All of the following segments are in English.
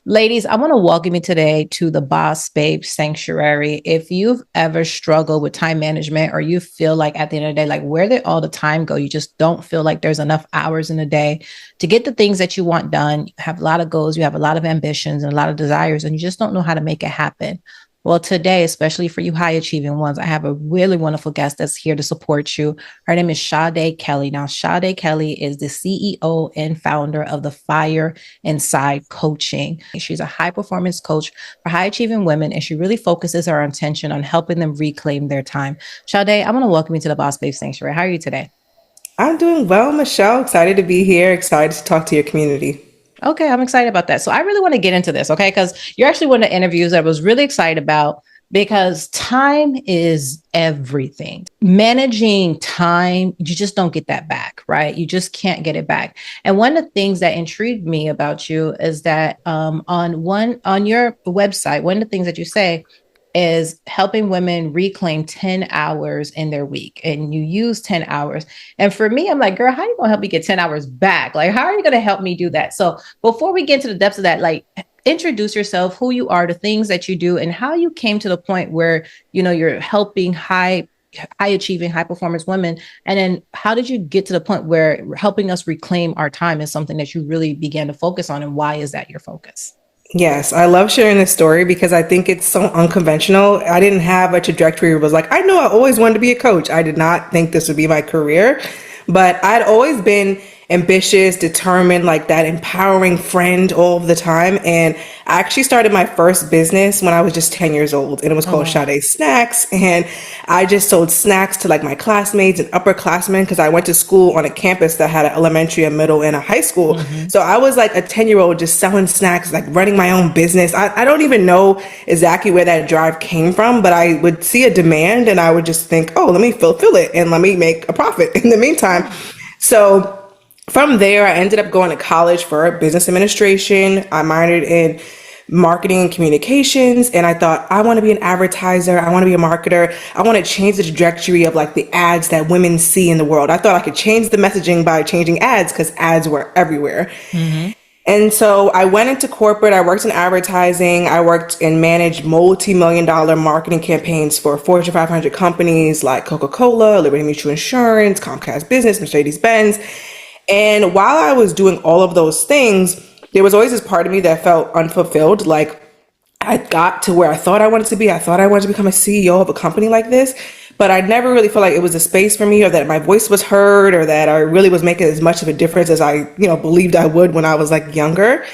Ladies, I want to welcome you today to the Boss Babe Sanctuary. If you've ever struggled with time management or you feel like at the end of the day, like where did all the time go? You just don't feel like there's enough hours in the day to get the things that you want done. You have a lot of goals, you have a lot of ambitions and a lot of desires, and you just don't know how to make it happen. Well, today, especially for you high achieving ones, I have a really wonderful guest that's here to support you. Her name is Sade Kelly. Now, Sade Kelly is the CEO and founder of the Fire Inside Coaching. She's a high performance coach for high achieving women, and she really focuses her attention on helping them reclaim their time. Sade, I want to welcome you to the Boss Babe Sanctuary. How are you today? I'm doing well, Michelle. Excited to be here. Excited to talk to your community. Okay, I'm excited about that. So I really want to get into this, okay? Because you're actually one of the interviews that I was really excited about because time is everything. Managing time, you just don't get that back, right? You just can't get it back. And one of the things that intrigued me about you is that on your website, one of the things that you say is helping women reclaim 10 hours in their week, and you use 10 hours. And for me, I'm like, girl, how are you going to help me get 10 hours back? Like, how are you going to help me do that? So before we get into the depths of that, like, introduce yourself, who you are, the things that you do, and how you came to the point where, you're helping high achieving, high performance women. And then how did you get to the point where helping us reclaim our time is something that you really began to focus on? And why is that your focus? Yes, I love sharing this story because I think it's so unconventional. I didn't have a trajectory where it was like, I know I always wanted to be a coach. I did not think this would be my career, but I'd always been ambitious, determined, like that empowering friend all of the time. And I actually started my first business when I was just 10 years old, and it was Oh, called wow. Sade Snacks. And I just sold snacks to like my classmates and upperclassmen because I went to school on a campus that had an elementary, a middle, and a high school. Mm-hmm. So I was like a 10-year-old just selling snacks, like running my own business. I don't even know exactly where that drive came from, but I would see a demand and I would just think, oh, let me fulfill it and let me make a profit in the meantime. So from there, I ended up going to college for business administration. I minored in marketing and communications. And I thought, I want to be an advertiser. I want to be a marketer. I want to change the trajectory of like the ads that women see in the world. I thought I could change the messaging by changing ads because ads were everywhere. Mm-hmm. And so I went into corporate. I worked in advertising. I worked and managed multi-million dollar marketing campaigns for Fortune 500 companies like Coca-Cola, Liberty Mutual Insurance, Comcast Business, Mercedes-Benz. And while I was doing all of those things, there was always this part of me that felt unfulfilled. Like I got to where I thought I wanted to be. I thought I wanted to become a CEO of a company like this, but I never really felt like it was a space for me or that my voice was heard or that I really was making as much of a difference as I, believed I would when I was like younger.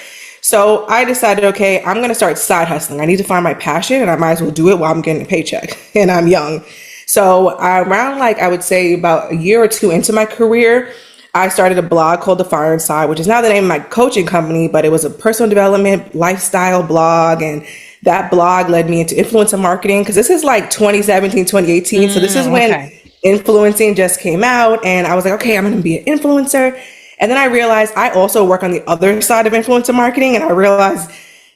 So I decided, okay, I'm going to start side hustling. I need to find my passion and I might as well do it while I'm getting a paycheck and I'm young. So around like, I would say about a year or two into my career, I started a blog called The Fire Inside, which is now the name of my coaching company, but it was a personal development lifestyle blog. And that blog led me into influencer marketing because this is like 2017, 2018. So this is when Okay. influencing just came out. And I was like, okay, I'm going to be an influencer. And then I realized I also work on the other side of influencer marketing. And I realized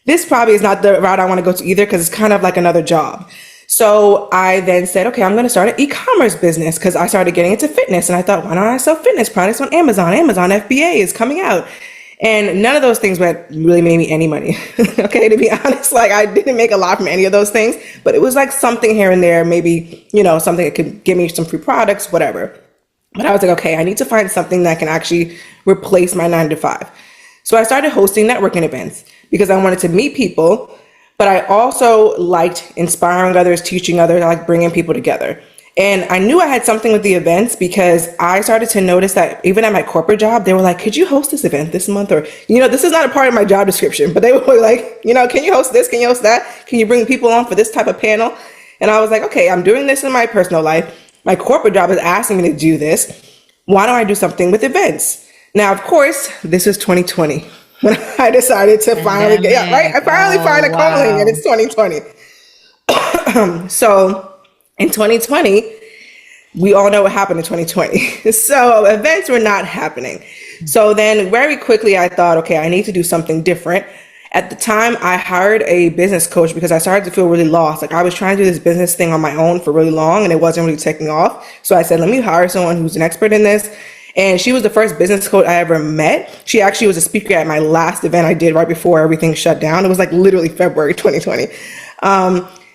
this probably is not the route I want to go to either because it's kind of like another job. So I then said, okay, I'm going to start an e-commerce business because I started getting into fitness. And I thought, why don't I sell fitness products on Amazon? Amazon FBA is coming out. And none of those things really made me any money. Okay, to be honest, like I didn't make a lot from any of those things, but it was like something here and there, maybe, something that could give me some free products, whatever. But I was like, okay, I need to find something that can actually replace my 9 to 5. So I started hosting networking events because I wanted to meet people, but I also liked inspiring others, teaching others, I like bringing people together. And I knew I had something with the events because I started to notice that even at my corporate job, they were like, could you host this event this month? Or, this is not a part of my job description, but they were like, can you host this? Can you host that? Can you bring people on for this type of panel? And I was like, okay, I'm doing this in my personal life. My corporate job is asking me to do this. Why don't I do something with events? Now, of course, this is 2020 when I decided to finally right? I Pandemic. finally Oh, find a calling and wow. it's 2020. So in 2020, we all know what happened in 2020. So events were not happening. So then very quickly I thought, okay, I need to do something different. At the time, I hired a business coach because I started to feel really lost. Like I was trying to do this business thing on my own for really long and it wasn't really taking off. So I said, let me hire someone who's an expert in this. And she was the first business coach I ever met. She actually was a speaker at my last event I did right before everything shut down. It was like literally February 2020.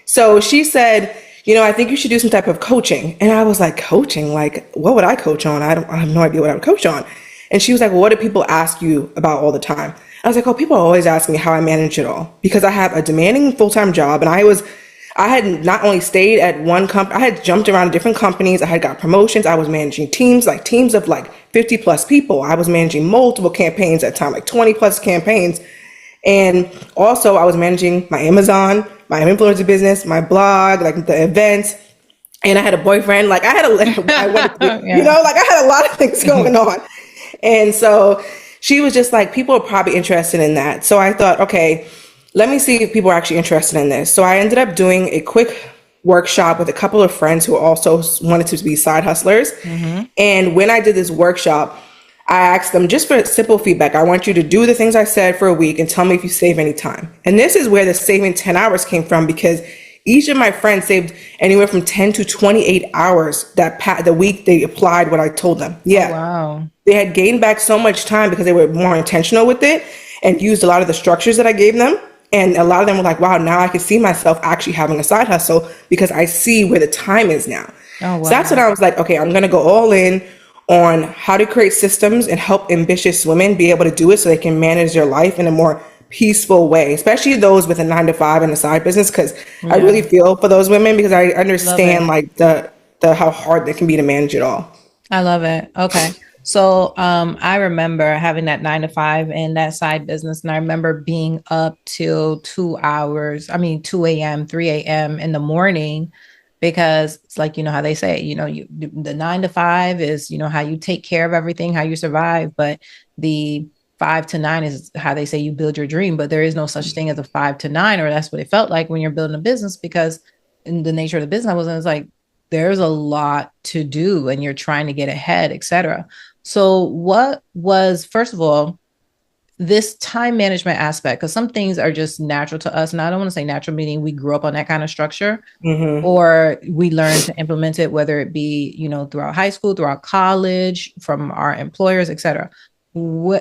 So she said, I think you should do some type of coaching. And I was like, coaching? Like, what would I coach on? I have no idea what I would coach on. And she was like, well, what do people ask you about all the time? I was like, oh, people always ask me how I manage it all, because I have a demanding full-time job. And I had not only stayed at one company, I had jumped around to different companies. I had got promotions. I was managing teams of like 50 plus people. I was managing multiple campaigns at a time, like 20 plus campaigns. And also I was managing my Amazon, my influencer business, my blog, like the events. And I had a boyfriend. Like I had I wanted to, like I had a lot of things going on. And so she was just like, people are probably interested in that. So I thought, okay, let me see if people are actually interested in this. So I ended up doing a quick workshop with a couple of friends who also wanted to be side hustlers. And when I did this workshop, I asked them just for simple feedback. I want you to do the things I said for a week and tell me if you save any time. And this is where the saving 10 hours came from, because each of my friends saved anywhere from 10 to 28 hours the week they applied what I told them. Yeah. Oh, wow. They had gained back so much time because they were more intentional with it and used a lot of the structures that I gave them. And a lot of them were like, wow, now I can see myself actually having a side hustle because I see where the time is now. Oh, wow. So that's when I was like, okay, I'm going to go all in on how to create systems and help ambitious women be able to do it so they can manage their life in a more peaceful way, especially those with a 9-to-5 and a side business. Because I really feel for those women, because I understand like the how hard it can be to manage it all. I love it. Okay. So I remember having that 9-to-5 and that side business. And I remember being up till 2 a.m., 3 a.m. in the morning, because it's like, how they say, the 9-to-5 is, how you take care of everything, how you survive. But the 5 to 9 is how they say you build your dream. But there is no such thing as a 5 to 9, or that's what it felt like when you're building a business, because in the nature of the business I was in, it's like, there's a lot to do and you're trying to get ahead, etc. So what was, first of all, this time management aspect? Because some things are just natural to us. And I don't want to say natural, meaning we grew up on that kind of structure, or we learned to implement it, whether it be, throughout high school, throughout college, from our employers, etc.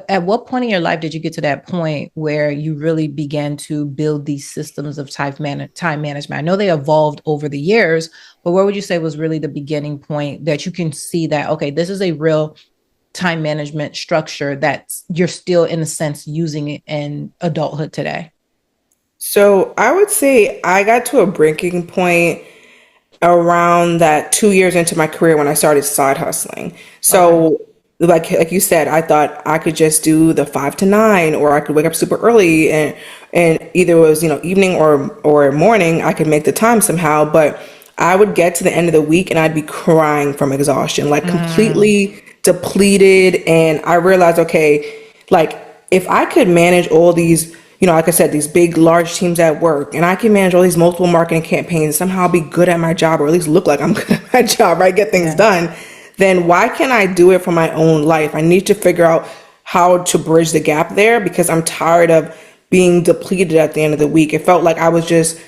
At what point in your life did you get to that point where you really began to build these systems of time management? I know they evolved over the years, but what would you say was really the beginning point that you can see that, okay, this is a real time management structure that you're still, in a sense, using it in adulthood today? So I would say I got to a breaking point around that 2 years into my career when I started side hustling. So like you said, I thought I could just do the 5 to 9, or I could wake up super early and either it was, evening or morning, I could make the time somehow. But I would get to the end of the week and I'd be crying from exhaustion, like completely depleted. And I realized, okay, like if I could manage all these, like I said, these big, large teams at work, and I can manage all these multiple marketing campaigns, somehow be good at my job, or at least look like I'm good at my job, right? Get things done. Then why can't I do it for my own life? I need to figure out how to bridge the gap there, because I'm tired of being depleted at the end of the week. It felt like I was just,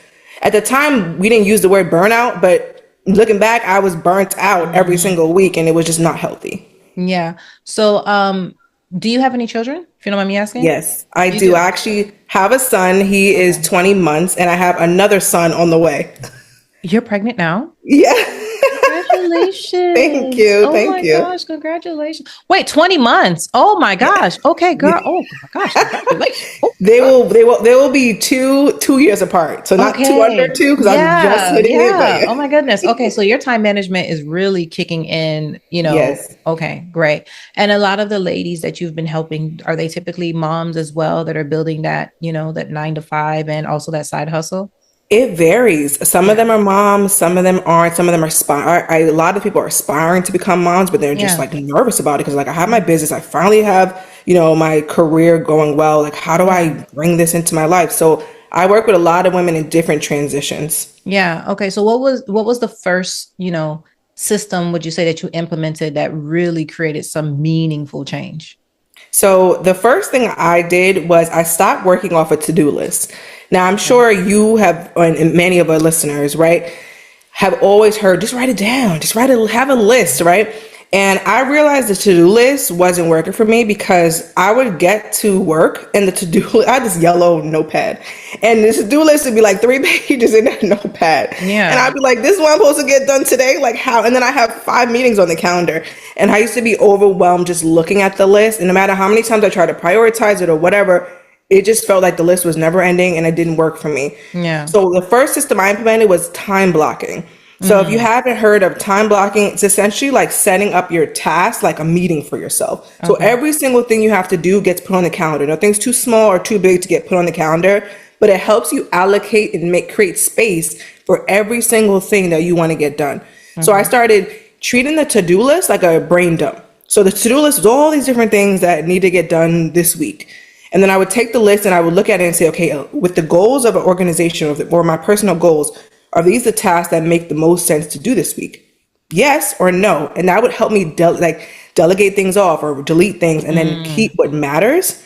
at the time, we didn't use the word burnout, but looking back, I was burnt out every single week, and it was just not healthy. Yeah. So, do you have any children, if you don't mind me asking? Yes, I do. I actually have a son. He is 20 months, and I have another son on the way. You're pregnant now? Yeah. Congratulations. Thank you. Thank you. Oh my gosh, congratulations. Wait, 20 months. Oh my gosh. Okay, girl. Oh my gosh. Congratulations. Oh, they will be two years apart. So not 2 under 2, because I'm just hitting it. But Oh my goodness. Okay, so your time management is really kicking in, Yes. Okay, great. And a lot of the ladies that you've been helping, are they typically moms as well that are building that, that 9-to-5 and also that side hustle? It varies. Some of them are moms, some of them aren't, some of them are a lot of people are aspiring to become moms, but they're just like nervous about it, because like I have my business, I finally have, my career going well. Like, how do I bring this into my life? So I work with a lot of women in different transitions. Yeah. Okay. So what was the first, system, would you say, that you implemented that really created some meaningful change? So the first thing I did was I stopped working off a to-do list. Now, I'm sure you have, and many of our listeners, right, have always heard, just write it down, have a list, right? And I realized the to-do list wasn't working for me because I would get to work and the to-do, I had this yellow notepad and the to-do list would be like 3 pages in that notepad. And Yeah. I'd be like, this is what I'm supposed to get done today? Like how? And then I have 5 meetings on the calendar. And I used to be overwhelmed just looking at the list. And no matter how many times I tried to prioritize it or whatever, it just felt like the list was never ending and it didn't work for me. Yeah. So the first system I implemented was time blocking. So if you haven't heard of time blocking, it's essentially like setting up your task like a meeting for yourself. So every single thing you have to do gets put on the calendar. Nothing's too small or too big to get put on the calendar, but it helps you allocate and create space for every single thing that you want to get done. So I started treating the to-do list like a brain dump. So the to-do list is all these different things that need to get done this week. And then I would take the list and I would look at it and say, okay, with the goals of an organization or my personal goals, are these the tasks that make the most sense to do this week? Yes or no? And that would help me delegate things off or delete things and then keep what matters.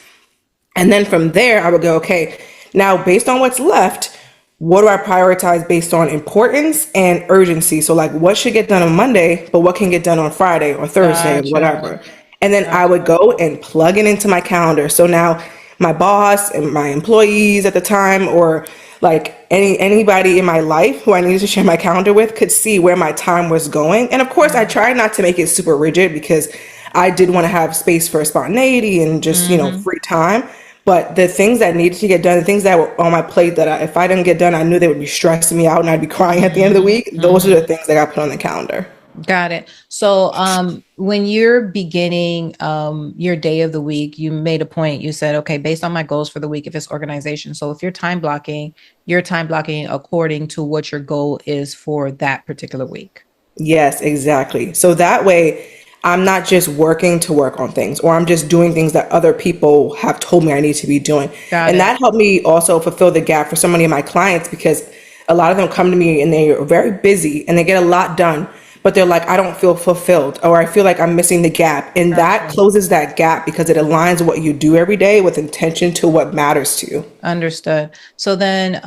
And then from there, I would go, okay, now based on what's left, what do I prioritize based on importance and urgency? So like what should get done on Monday, but what can get done on Friday or Thursday or whatever. And then I would go and plug it into my calendar. So now my boss and my employees at the time, or like anybody in my life who I needed to share my calendar with, could see where my time was going. And of course, I tried not to make it super rigid because I did want to have space for spontaneity and just, free time. But the things that needed to get done, the things that were on my plate that if I didn't get done, I knew they would be stressing me out and I'd be crying at the end of the week. Those are the things that got put on the calendar. Got it. So when you're beginning your day of the week, you made a point. You said, okay, based on my goals for the week, if it's organization. So if you're time blocking according to what your goal is for that particular week. Yes, exactly. So that way I'm not just working to work on things, or I'm just doing things that other people have told me I need to be doing. And that helped me also fulfill the gap for so many of my clients, because a lot of them come to me and they are very busy and they get a lot done, but they're like, I don't feel fulfilled, or I feel like I'm missing the gap. And that closes that gap because it aligns what you do every day with intention to what matters to you. Understood. So then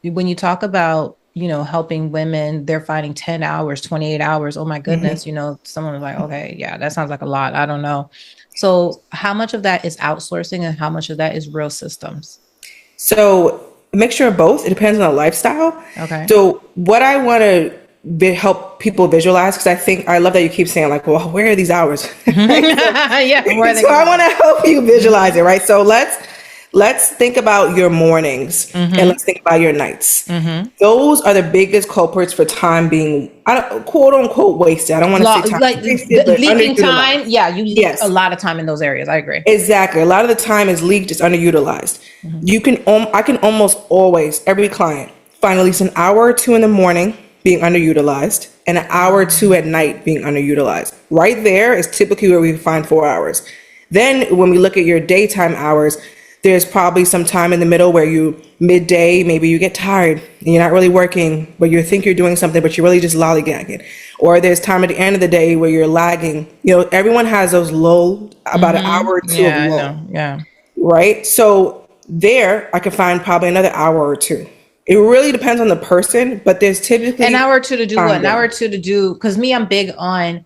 when you talk about, helping women, they're finding 10 hours, 28 hours. Oh my goodness. Someone was like, okay, yeah, that sounds like a lot. I don't know. So how much of that is outsourcing and how much of that is real systems? So a mixture of both. It depends on the lifestyle. Okay. So what I want to help people visualize, because I love that you keep saying like, well, where are these hours? Yeah. So I want to help you visualize it, right? So let's think about your mornings and let's think about your nights. Those are the biggest culprits for time being, quote unquote, wasted. I don't want to say time wasted, but leaking time. Yeah, you leak a lot of time in those areas. I agree. Exactly. A lot of the time is leaked, it's underutilized. I can almost always, every client, find at least an hour or two in the morning being underutilized and an hour or two at night being underutilized. Right there is typically where we find 4 hours. Then when we look at your daytime hours, there's probably some time in the middle where midday, maybe you get tired and you're not really working, but you think you're doing something, but you're really just lollygagging. Or there's time at the end of the day where you're lagging. Everyone has those low, about an hour or two of low. Yeah. Right? So there, I could find probably another hour or two. It really depends on the person, but there's typically an hour or two to do what? An hour or two to do, because I'm big on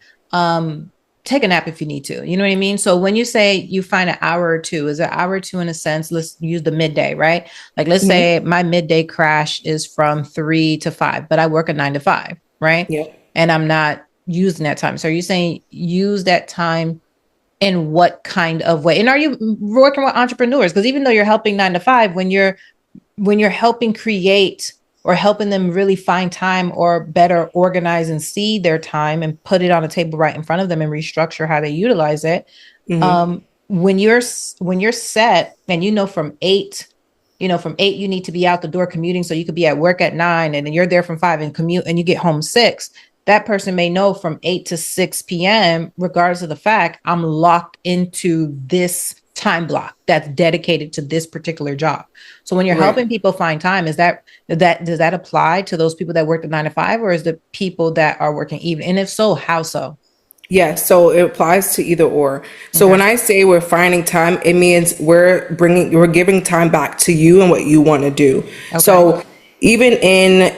take a nap if you need to. You know what I mean? So when you say you find an hour or two, is an hour or two in a sense, let's use the midday, right? Like let's say my midday crash is from 3 to 5, but I work a 9 to 5, right? Yeah. And I'm not using that time. So are you saying use that time in what kind of way? And are you working with entrepreneurs? Because even though you're helping 9 to 5, when you're helping create or helping them really find time or better organize and see their time and put it on a table right in front of them and restructure how they utilize it. When you're set and from 8, you need to be out the door commuting so you could be at work at 9 and then you're there from 5 and commute and you get home 6. That person may know from 8 to 6 p.m., regardless of the fact, I'm locked into this time block that's dedicated to this particular job. So when you're helping people find time, does that apply to those people that work the 9 to 5, or is the people that are working even? And if so, how so? Yeah, so it applies to either or. So when I say we're finding time, it means we're giving time back to you and what you want to do. Okay. So even in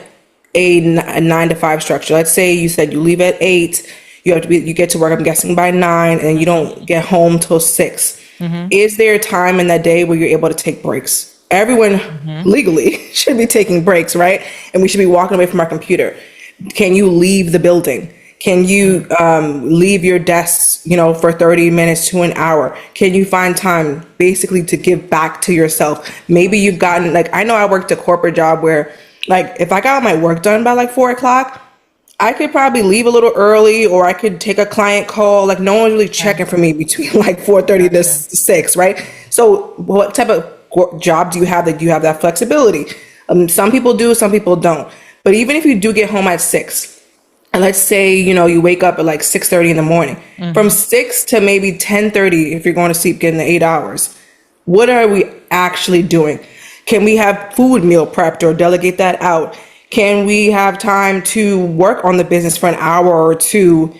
a 9 to 5 structure, let's say you said you leave at 8, you get to work, I'm guessing, by 9, and you don't get home till 6. Is there a time in that day where you're able to take breaks? Everyone legally should be taking breaks, right? And we should be walking away from our computer. Can you leave the building? Can you leave your desk, for 30 minutes to an hour? Can you find time basically to give back to yourself? Maybe you've gotten, like, I know I worked a corporate job where, like, if I got my work done by like 4 o'clock, I could probably leave a little early, or I could take a client call. Like, no one's really checking for me between like 4:30 to 6, right? So what type of job do you have that you have that flexibility? Some people do, some people don't. But even if you do get home at 6, and let's say, you wake up at like 6:30 in the morning, from 6 to maybe 10:30, if you're going to sleep, getting the 8 hours, what are we actually doing? Can we have food meal prepped or delegate that out? Can we have time to work on the business for an hour or two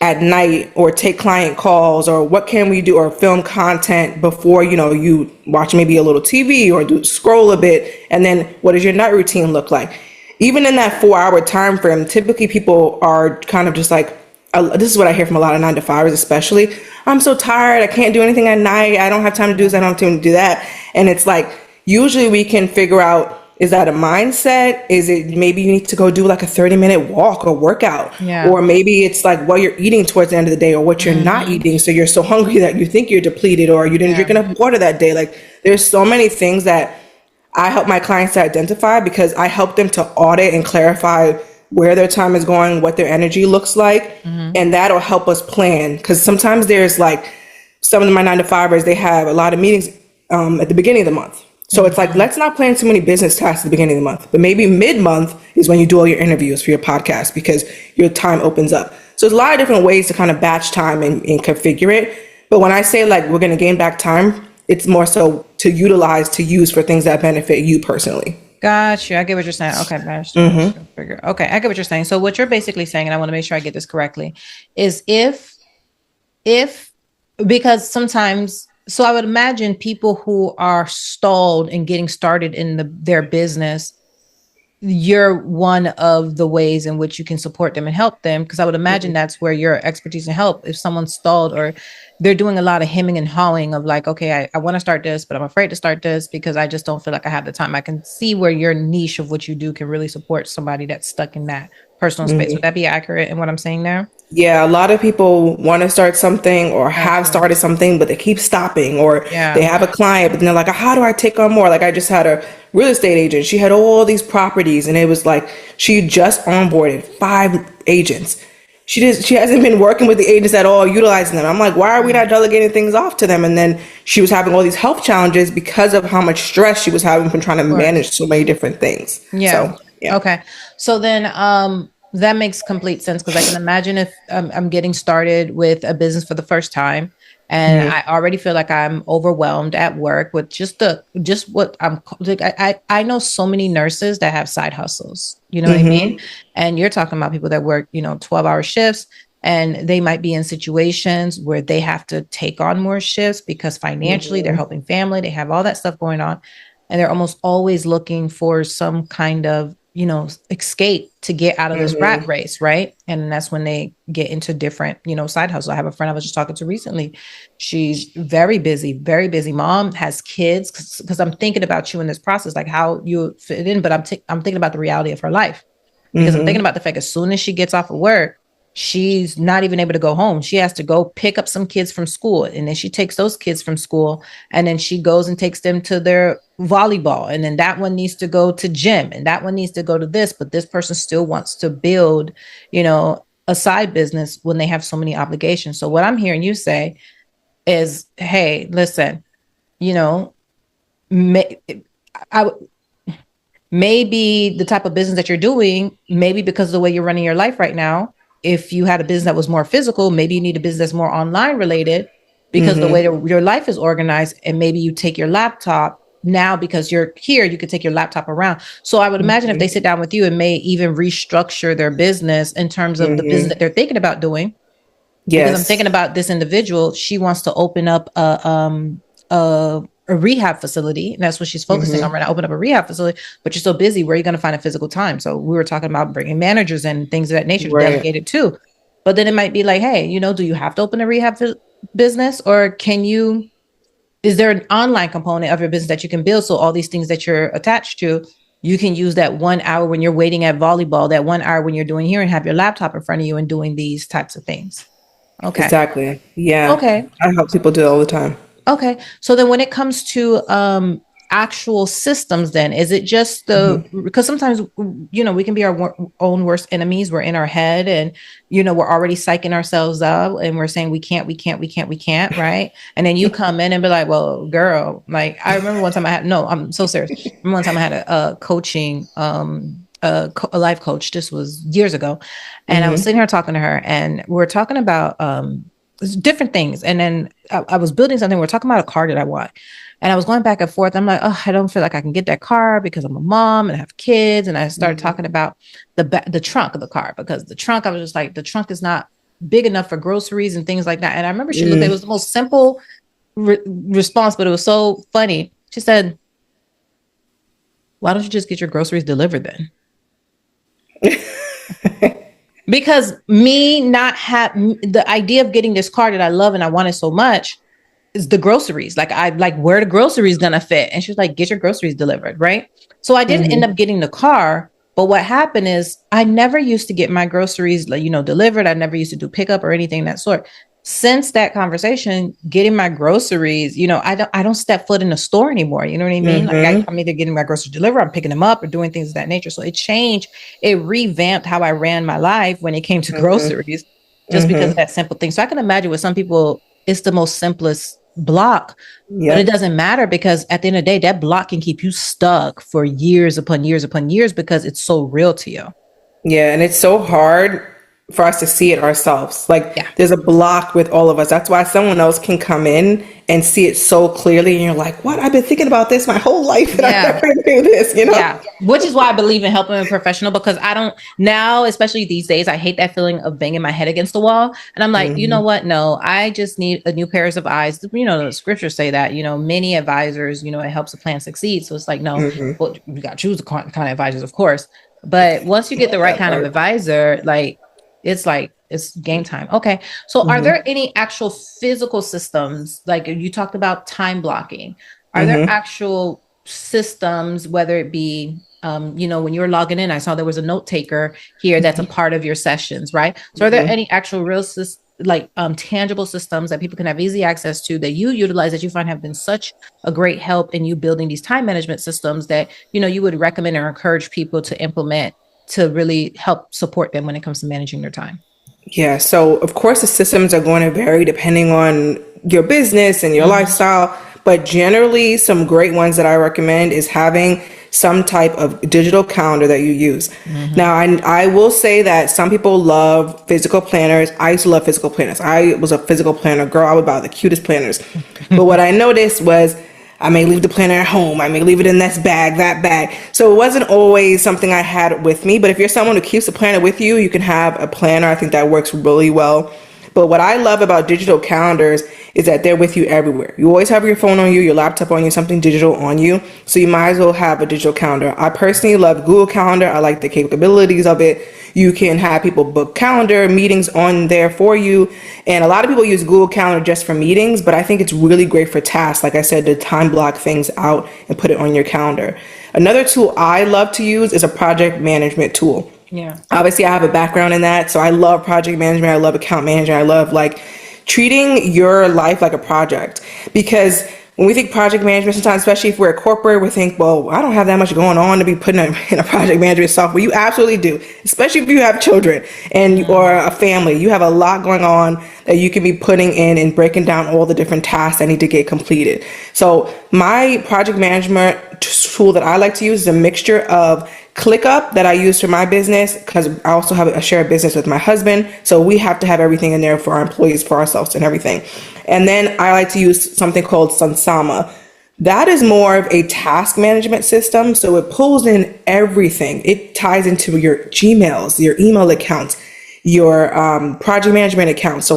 at night, or take client calls, or what can we do, or film content before, you watch maybe a little TV or scroll a bit? And then what does your night routine look like? Even in that 4-hour time frame, typically people are kind of just like, this is what I hear from a lot of 9-to-5ers, especially, I'm so tired, I can't do anything at night, I don't have time to do this, I don't have time to do that. And it's like, usually we can figure out, is that a mindset? Is it maybe you need to go do like a 30-minute walk or workout? Yeah. Or maybe it's like what you're eating towards the end of the day, or what you're not eating. So you're so hungry that you think you're depleted, or you didn't drink enough water that day. Like, there's so many things that I help my clients to identify, because I help them to audit and clarify where their time is going, what their energy looks like. And that'll help us plan. Because sometimes there's like, some of my 9-to-5ers, they have a lot of meetings at the beginning of the month. So it's like, let's not plan too many business tasks at the beginning of the month, but maybe mid-month is when you do all your interviews for your podcast, because your time opens up. So there's a lot of different ways to kind of batch time and configure it. But when I say like we're going to gain back time, it's more so to use for things that benefit you personally. Got you. I get what you're saying. Okay. Okay. I get what you're saying. So what you're basically saying, and I want to make sure I get this correctly, is if, because sometimes, so I would imagine people who are stalled in getting started in their business, you're one of the ways in which you can support them and help them. Because I would imagine that's where your expertise and help. If someone's stalled, or they're doing a lot of hemming and hawing of like, okay, I want to start this, but I'm afraid to start this because I just don't feel like I have the time. I can see where your niche of what you do can really support somebody that's stuck in that personal space. Would that be accurate in what I'm saying there? Yeah, a lot of people want to start something, or have started something, but they keep stopping, or they have a client, but then they're like, how do I take on more? Like, I just had a real estate agent. She had all these properties, and it was like, she just onboarded 5 agents. She hasn't been working with the agents at all, utilizing them. I'm like, why are we not delegating things off to them? And then she was having all these health challenges because of how much stress she was having from trying to manage so many different things. Yeah. So, okay. So then, that makes complete sense, because I can imagine if I'm getting started with a business for the first time, and I already feel like I'm overwhelmed at work with just what I'm like. I know so many nurses that have side hustles, you know what I mean? And you're talking about people that work, 12-hour shifts, and they might be in situations where they have to take on more shifts because financially they're helping family, they have all that stuff going on, and they're almost always looking for some kind of escape to get out of this rat race, right? And that's when they get into different, side hustles. I have a friend I was just talking to recently. She's very busy mom, has kids, because I'm thinking about you in this process, like how you fit in, but I'm thinking about the reality of her life, because I'm thinking about the fact as soon as she gets off of work, she's not even able to go home. She has to go pick up some kids from school, and then she takes those kids from school, and then she goes and takes them to their volleyball, and then that one needs to go to gym, and that one needs to go to this, but this person still wants to build, a side business when they have so many obligations. So what I'm hearing you say is, hey, listen, maybe the type of business that you're doing, maybe because of the way you're running your life right now, if you had a business that was more physical, maybe you need a business that's more online related, because the way your life is organized, and maybe you take your laptop now, because you're here, you could take your laptop around. So I would imagine if they sit down with you and may even restructure their business in terms of the business that they're thinking about doing. Yes. Because I'm thinking about this individual, she wants to open up a rehab facility, and that's what she's focusing on right now. Open up a rehab facility, but you're so busy, where are you going to find a physical time? So we were talking about bringing managers and things of that nature to delegate it too. But then it might be like, hey, do you have to open a rehab business, or is there an online component of your business that you can build? So all these things that you're attached to, you can use that 1 hour when you're waiting at volleyball, that 1 hour when you're doing here, and have your laptop in front of you and doing these types of things. Okay. Exactly. Yeah. Okay. I help people do it all the time. Okay. So then when it comes to actual systems, then is it just because sometimes, we can be our own worst enemies. We're in our head and, we're already psyching ourselves up and we're saying we can't, right? And then you come in and be like, well, girl, like I remember one time I'm so serious. I remember one time I had a coaching, a life coach. This was years ago. And I was sitting here talking to her and we are talking about, different things. And then I was building something. We're talking about a car that I want. And I was going back and forth. I'm like, oh, I don't feel like I can get that car because I'm a mom and I have kids. And I started talking about the trunk of the car, because the trunk, I was just like, the trunk is not big enough for groceries and things like that. And I remember she looked at it, was the most simple response, but it was so funny. She said, why don't you just get your groceries delivered then? Because me not have the idea of getting this car that I love and I wanted so much is the groceries. Like where the groceries gonna fit? And she's like, get your groceries delivered, right? So I didn't end up getting the car. But what happened is I never used to get my groceries, delivered. I never used to do pickup or anything of that sort. Since that conversation, getting my groceries, I don't step foot in the store anymore. You know what I mean? Like I'm either getting my groceries delivered, I'm picking them up, or doing things of that nature. So it revamped how I ran my life when it came to groceries, just because of that simple thing. So I can imagine with some people, it's the most simplest block, but it doesn't matter, because at the end of the day, that block can keep you stuck for years upon years upon years because it's so real to you. Yeah, and it's so hard for us to see it ourselves. Like there's a block with all of us. That's why someone else can come in and see it so clearly. And you're like, what? I've been thinking about this my whole life and I never knew this, Yeah. Which is why I believe in helping a professional, because I don't now, especially these days, I hate that feeling of banging my head against the wall. And I'm like, you know what? No, I just need a new pairs of eyes. The scriptures say that, many advisors, it helps a plan succeed. So it's like, no, well, we got to choose the kind of advisors, of course. But once you get the right kind of advisor, it's game time. Okay. So are there any actual physical systems? Like you talked about time blocking. Are there actual systems, whether it be, when you're logging in, I saw there was a note taker here that's a part of your sessions, right? So are there any actual real tangible systems that people can have easy access to that you utilize, that you find have been such a great help in you building these time management systems that, you would recommend or encourage people to implement to really help support them when it comes to managing their time? Yeah. So of course the systems are going to vary depending on your business and your lifestyle, but generally some great ones that I recommend is having some type of digital calendar that you use. Now, I will say that some people love physical planners. I used to love physical planners. I was a physical planner girl. I would buy the cutest planners. But what I noticed was I may leave the planner at home. I may leave it in this bag, that bag. So it wasn't always something I had with me. But if you're someone who keeps the planner with you, you can have a planner. I think that works really well. But what I love about digital calendars is that they're with you everywhere. You always have your phone on you, your laptop on you, something digital on you. So you might as well have a digital calendar. I personally love Google Calendar. I like the capabilities of it. You can have people book calendar meetings on there for you. And a lot of people use Google Calendar just for meetings, but I think it's really great for tasks. Like I said, to time block things out and put it on your calendar. Another tool I love to use is a project management tool. Yeah. Obviously, I have a background in that. So I love project management. I love account management. I love treating your life like a project, because when we think project management, sometimes, especially if we're a corporate, we think, well, I don't have that much going on to be putting in a project management software. You absolutely do, especially if you have children or a family. You have a lot going on that you can be putting in and breaking down all the different tasks that need to get completed. So my project management tool that I like to use is a mixture of ClickUp that I use for my business, because I also have a shared business with my husband. So we have to have everything in there for our employees, for ourselves and everything. And then I like to use something called Sunsama. That is more of a task management system. So it pulls in everything. It ties into your Gmails, your email accounts, your project management accounts. So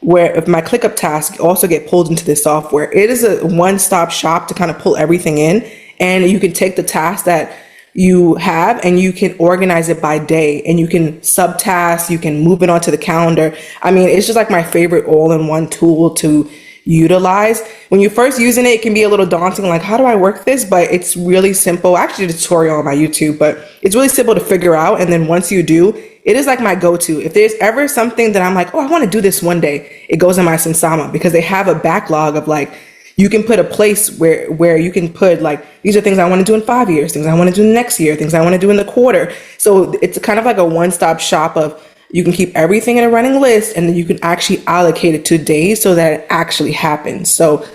where if my ClickUp tasks also get pulled into this software, it is a one-stop shop to kind of pull everything in. And you can take the tasks that you have, and you can organize it by day, and you can subtask, you can move it onto the calendar. I mean, it's just like my favorite all-in-one tool to utilize. When you're first using it, it can be a little daunting, like, how do I work this? But it's really simple. I actually did a tutorial on my YouTube, but it's really simple to figure out. And then once you do, it is like my go-to. If there's ever something that I'm like, oh, I want to do this one day, it goes in my Sensama, because they have a backlog of like, you can put a place where you can put like, these are things I want to do in 5 years, things I want to do next year, things I want to do in the quarter. So it's kind of like a one-stop shop of, you can keep everything in a running list, and then you can actually allocate it to days so that it actually happens. So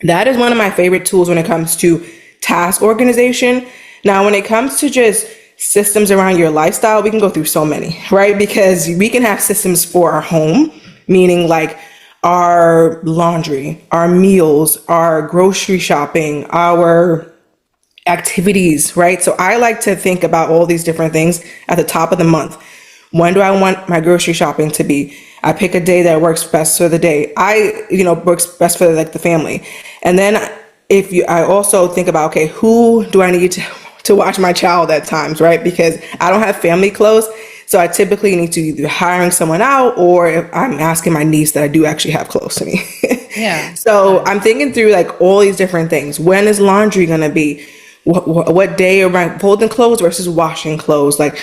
that is one of my favorite tools when it comes to task organization. Now, when it comes to just systems around your lifestyle, we can go through so many, right? Because we can have systems for our home, meaning like our laundry, our meals, our grocery shopping, our activities, right? So I like to think about all these different things at the top of the month. When do I want my grocery shopping to be? I pick a day that works best for the day. Works best for like the family. And then I also think about, okay, who do I need to watch my child at times, right? Because I don't have family close. So I typically need to either hiring someone out, or if I'm asking my niece that I do actually have close to me. Yeah. So I'm thinking through like all these different things. When is laundry going to be? What day am I folding clothes versus washing clothes? Like,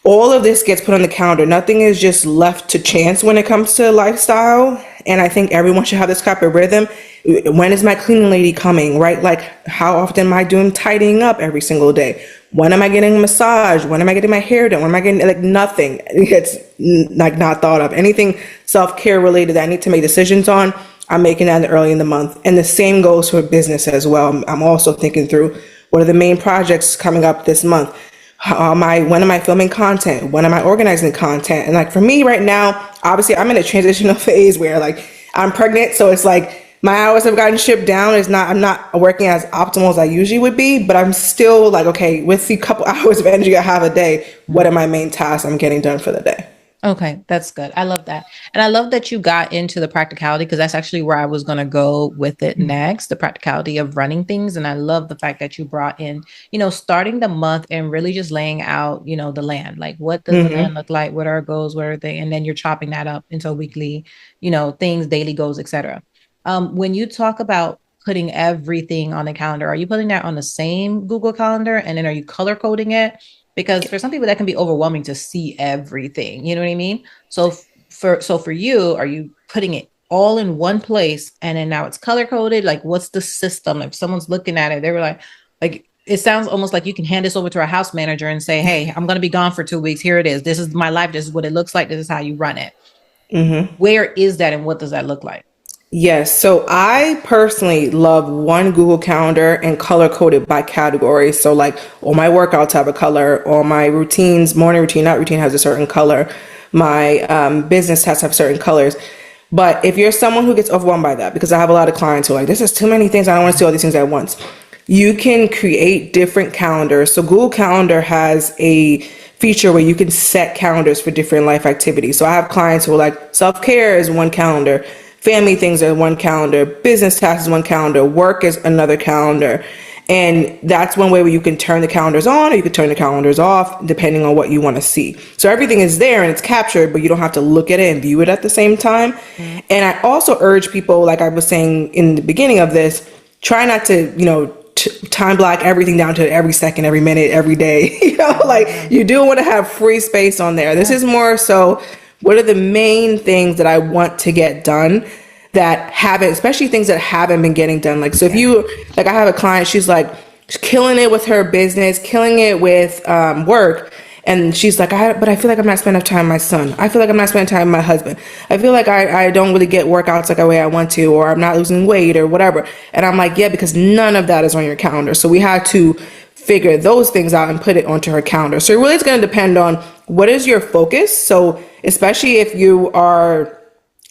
all of this gets put on the calendar. Nothing is just left to chance when it comes to lifestyle. And I think everyone should have this type of rhythm. When is my cleaning lady coming, right? Like, how often am I doing tidying up every single day? When am I getting a massage? When am I getting my hair done? When am I getting, like, nothing? It's like not thought of. Anything self-care related that I need to make decisions on, I'm making that early in the month. And the same goes for business as well. I'm also thinking through, what are the main projects coming up this month? When am I filming content? When am I organizing content? And like for me right now, obviously I'm in a transitional phase where like I'm pregnant. So it's like my hours have gotten shipped down. I'm not working as optimal as I usually would be, but I'm still like, okay, with the couple hours of energy I have a day, what are my main tasks I'm getting done for the day? Okay, that's good. I love that. And I love that you got into the practicality, because that's actually where I was going to go with it next, the practicality of running things. And I love the fact that you brought in, starting the month and really just laying out, the land. Like, what does the land look like? What are our goals? What are they? And then you're chopping that up into weekly, things, daily goals, etc. When you talk about putting everything on the calendar, are you putting that on the same Google Calendar? And then are you color coding it? Because for some people that can be overwhelming to see everything, you know what I mean? So for you, are you putting it all in one place and then now it's color coded? Like, what's the system? If someone's looking at it, they were like, it sounds almost like you can hand this over to a house manager and say, hey, I'm going to be gone for 2 weeks. Here it is. This is my life. This is what it looks like. This is how you run it. Where is that? And what does that look like? Yes. So I personally love one Google Calendar and color coded by category. So like all my workouts have a color, all my routines, morning routine, night routine has a certain color. My business has to have certain colors. But if you're someone who gets overwhelmed by that, because I have a lot of clients who are like, this is too many things. I don't want to see all these things at once. You can create different calendars. So Google Calendar has a feature where you can set calendars for different life activities. So I have clients who are like, self-care is one calendar. Family things are one calendar, business tasks is one calendar, work is another calendar. And that's one way where you can turn the calendars on or you can turn the calendars off, depending on what you want to see. So everything is there and it's captured, but you don't have to look at it and view it at the same time. And I also urge people, like I was saying in the beginning of this, try not to, time block everything down to every second, every minute, every day. Like you do want to have free space on there. This is more so, what are the main things that I want to get done that haven't, especially things that haven't been getting done? Like, so if you, like I have a client, she's like killing it with her business, killing it with work. And she's like, but I feel like I'm not spending enough time with my son. I feel like I'm not spending time with my husband. I feel like I don't really get workouts like the way I want to, or I'm not losing weight or whatever. And I'm like, yeah, because none of that is on your calendar. So we had to figure those things out and put it onto her calendar. So it really is going to depend on what is your focus. So especially if you are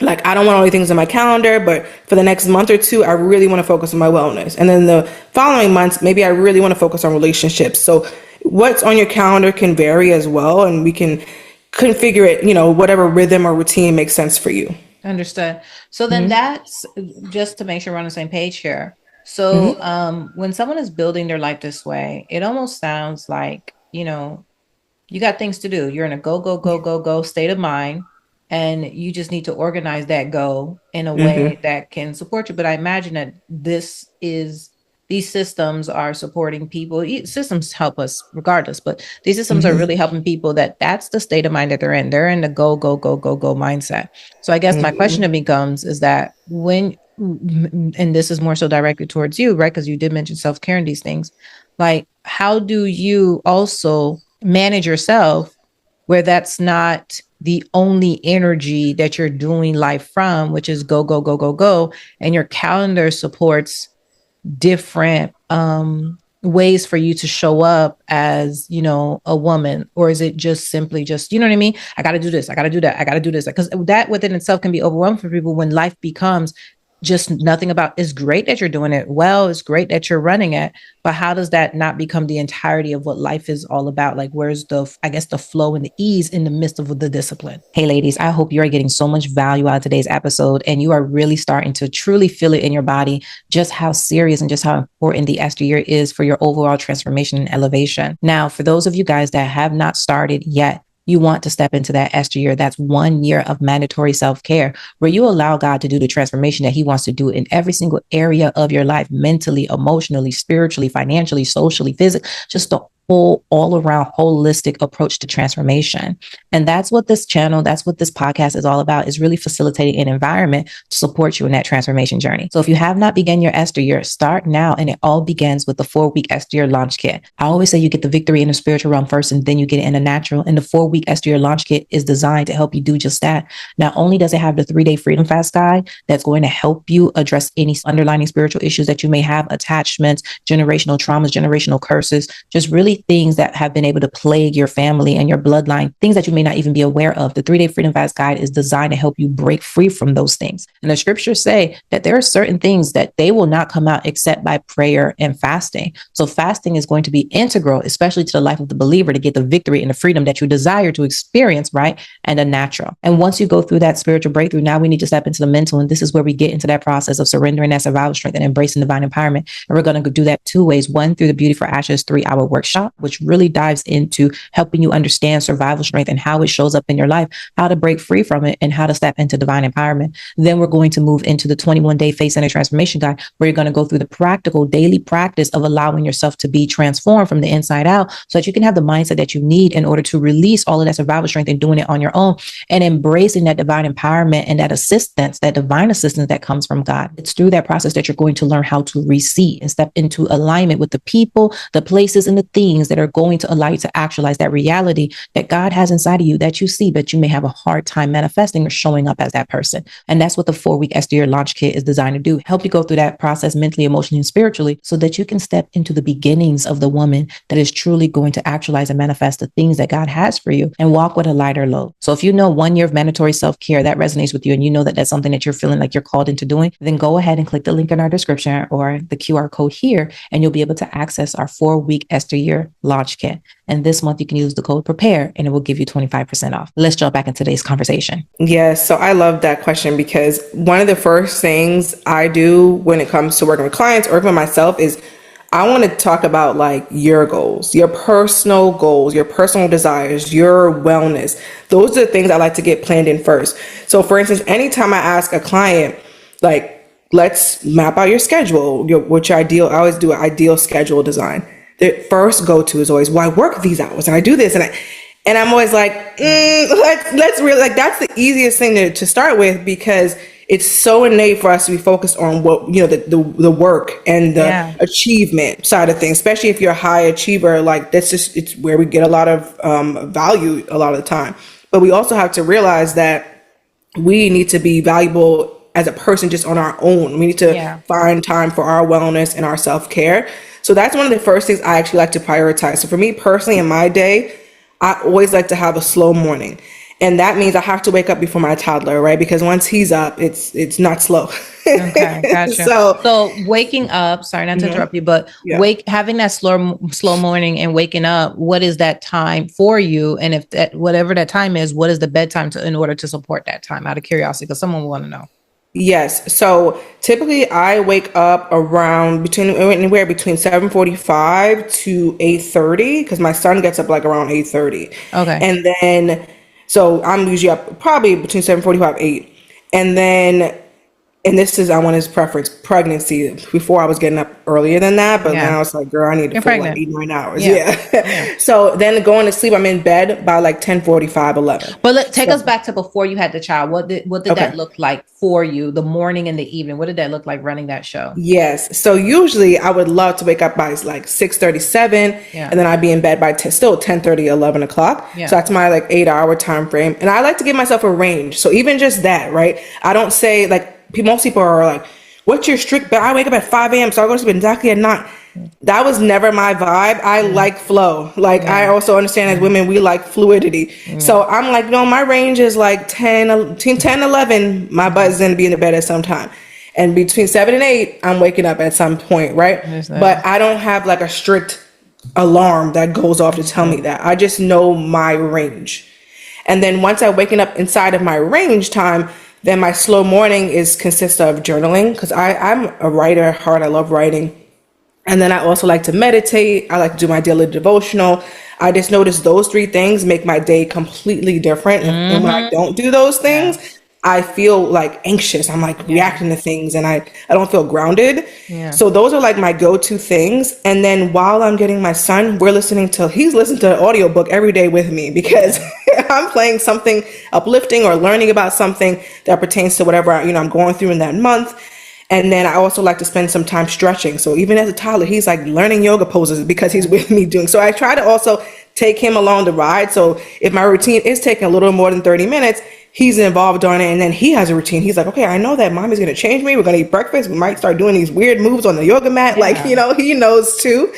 like, I don't want all the things on my calendar, but for the next month or two, I really want to focus on my wellness. And then the following months, maybe I really want to focus on relationships. So what's on your calendar can vary as well. And we can configure it, whatever rhythm or routine makes sense for you. Understood. So then that's just to make sure we're on the same page here. So, when someone is building their life this way, it almost sounds like, you got things to do. You're in a go, go, go, go, go state of mind. And you just need to organize that go in a way that can support you. But I imagine that these systems are supporting people. Systems help us regardless, but these systems are really helping people that's the state of mind that they're in. They're in the go, go, go, go, go mindset. So I guess my question to becomes is that and this is more so directed towards you, right? Because you did mention self-care and these things. Like, how do you also manage yourself where that's not the only energy that you're doing life from, which is go, go, go, go, go, and your calendar supports different ways for you to show up as, a woman? Or is it just simply just, you know what I mean? I got to do this. I got to do that. I got to do this. Because that within itself can be overwhelming for people when life becomes just nothing about. It's great that you're doing it well. It's great that you're running it. But how does that not become the entirety of what life is all about? Like, where's the flow and the ease in the midst of the discipline? Hey, ladies, I hope you are getting so much value out of today's episode and you are really starting to truly feel it in your body, just how serious and just how important the Esther year is for your overall transformation and elevation. Now, for those of you guys that have not started yet, you want to step into that Esther year. That's 1 year of mandatory self-care where you allow God to do the transformation that he wants to do in every single area of your life, mentally, emotionally, spiritually, financially, socially, physically, just the whole all around holistic approach to transformation. And that's what this channel, that's what this podcast is all about, is really facilitating an environment to support you in that transformation journey. So if you have not begun your Esther year, start now. And it all begins with the 4-week Esther year launch kit. I always say you get the victory in the spiritual realm first, and then you get it in the natural. And the 4-week Esther year launch kit is designed to help you do just that. Not only does it have the 3-day freedom fast guide that's going to help you address any underlying spiritual issues that you may have, attachments, generational traumas, generational curses, just really things that have been able to plague your family and your bloodline, things that you may not even be aware of. The 3-day freedom fast guide is designed to help you break free from those things. And the scriptures say that there are certain things that they will not come out except by prayer and fasting. So fasting is going to be integral, especially to the life of the believer, to get the victory and the freedom that you desire to experience, right? And the natural. And once you go through that spiritual breakthrough, now we need to step into the mental. And this is where we get into that process of surrendering that survival strength and embracing divine empowerment. And we're going to do that 2 ways. One, through the Beauty for Ashes 3-hour workshop, which really dives into helping you understand survival strength and how it shows up in your life, how to break free from it, and how to step into divine empowerment. Then we're going to move into the 21-day face-centered transformation guide, where you're going to go through the practical daily practice of allowing yourself to be transformed from the inside out so that you can have the mindset that you need in order to release all of that survival strength and doing it on your own and embracing that divine empowerment and that assistance, that divine assistance that comes from God. It's through that process that you're going to learn how to receive and step into alignment with the people, the places, and the things that are going to allow you to actualize that reality that God has inside of you that you see, but you may have a hard time manifesting or showing up as that person. And that's what the 4-week Esther year launch kit is designed to do. Help you go through that process mentally, emotionally, and spiritually so that you can step into the beginnings of the woman that is truly going to actualize and manifest the things that God has for you and walk with a lighter load. So if you know 1 year of mandatory self-care that resonates with you and you know that that's something that you're feeling like you're called into doing, then go ahead and click the link in our description or the QR code here, and you'll be able to access our 4-week Esther year launch kit. And this month you can use the code PREPARE and it will give you 25% off. Let's jump back into today's conversation. Yes. So I love that question because one of the first things I do when it comes to working with clients or even myself is I want to talk about like your goals, your personal goals, your personal desires, your wellness. Those are the things I like to get planned in first. So for instance, anytime I ask a client, like, let's map out your schedule, what's your ideal, I always do an ideal schedule design. The first go-to is always, well, I work these hours and I do this. And I'm always like, let's really, like, that's the easiest thing to start with because it's so innate for us to be focused on what, the work and the achievement side of things, especially if you're a high achiever, like it's where we get a lot of value a lot of the time. But we also have to realize that we need to be valuable as a person just on our own. We need to find time for our wellness and our self-care. So that's one of the first things I actually like to prioritize. So for me personally, in my day, I always like to have a slow morning. And that means I have to wake up before my toddler, right? Because once he's up, it's not slow. Okay, gotcha. So waking up, sorry not to interrupt you, but having that slow morning and waking up, what is that time for you? And if whatever that time is, what is the bedtime in order to support that time? Out of curiosity, because someone will want to know. Yes. So typically I wake up around between anywhere between 7:45 to 8:30 because my son gets up like around 8:30. Okay. And then so I'm usually up probably between 7:45 8. And then and this is I want his preference pregnancy. Before I was getting up earlier than that, but Yeah. now it's like, girl, I need to You're full like pregnant. 8 9 hours. Yeah. Yeah. Yeah. So then going to sleep, I'm in bed by like 10:45 11. But take us So back to before you had the child. What did that okay. look like for you? The morning and the evening. What did that look like running that show? Yes. So usually I would love to wake up by like 6:37 Yeah. and then I'd be in bed by still 10:30, 11 o'clock. So Yeah. that's my like 8 hour time frame. And I like to give myself a range. So even just that, right? I don't say like most people are like, what's your strict, but I wake up at 5 a.m. So I go to sleep exactly at 9. That was never my vibe. I Yeah. like flow. Like I Yeah. also understand as Yeah. women, we like fluidity. Yeah. So I'm like, no, my range is like 10, 11. My butt is going to be in the bed at some time. And between 7 and 8, I'm waking up at some point, right? There's that. But I don't have like a strict alarm that goes off to tell me that. I just know my range. And then once I'm waking up inside of my range time, then my slow morning is consists of journaling because I'm a writer at heart. I love writing. And then I also like to meditate. I like to do my daily devotional. I just noticed those three things make my day completely different. And when I don't do those Yeah. things, I feel like anxious. I'm like Yeah. reacting to things and I don't feel grounded. Yeah. So those are like my go-to things. And then while I'm getting my son, he's listening to an audiobook every day with me because I'm playing something uplifting or learning about something that pertains to whatever I'm going through in that month. And then I also like to spend some time stretching. So even as a toddler, he's like learning yoga poses because he's with me doing. So I try to also take him along the ride. So if my routine is taking a little more than 30 minutes, he's involved on it. And then he has a routine. He's like, okay, I know that mommy's going to change me. We're going to eat breakfast. We might start doing these weird moves on the yoga mat. Like, Yeah. he knows too.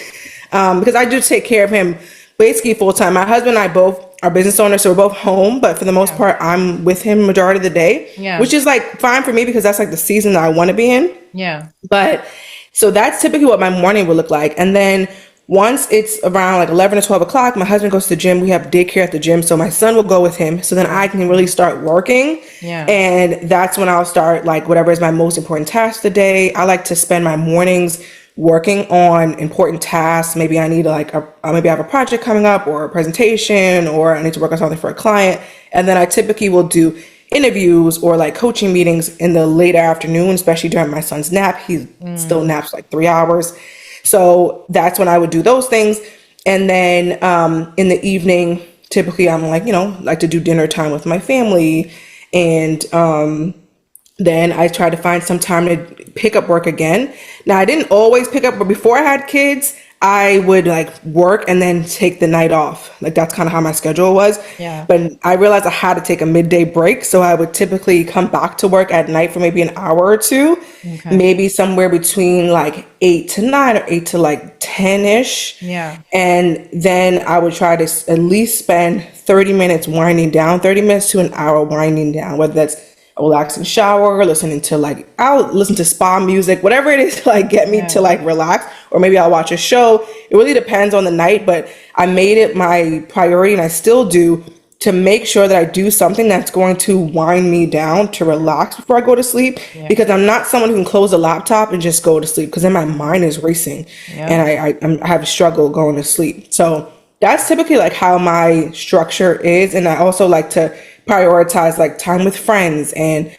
Because I do take care of him basically full time. My husband and I both are business owners, so we're both home, but for the most Yeah. part, I'm with him majority of the day, Yeah. which is like fine for me because that's like the season that I want to be in. Yeah. But so that's typically what my morning would look like. And then once it's around like 11 or 12 o'clock, my husband goes to the gym. We have daycare at the gym. So my son will go with him. So then I can really start working. Yeah. And that's when I'll start like whatever is my most important task today. I like to spend my mornings working on important tasks. Maybe I need maybe I have a project coming up or a presentation or I need to work on something for a client. And then I typically will do interviews or like coaching meetings in the later afternoon, especially during my son's nap. He still naps like 3 hours. So that's when I would do those things. And then in the evening, typically I'm like to do dinner time with my family. And then I try to find some time to pick up work again. Now I didn't always pick up, but before I had kids, I would like work and then take the night off. Like that's kind of how my schedule was. Yeah. But I realized I had to take a midday break. So I would typically come back to work at night for maybe an hour or two, Okay. maybe somewhere between like 8 to 9 or 8 to like 10-ish. Yeah. And then I would try to at least spend 30 minutes winding down, 30 minutes to an hour winding down, whether that's a relaxing shower, I'll listen to spa music, whatever it is to like get me to like relax, or maybe I'll watch a show. It really depends on the night, but I made it my priority and I still do to make sure that I do something that's going to wind me down to relax before I go to sleep because I'm not someone who can close the laptop and just go to sleep because then my mind is racing and I have a struggle going to sleep. So that's typically like how my structure is. And I also like to prioritize like time with friends and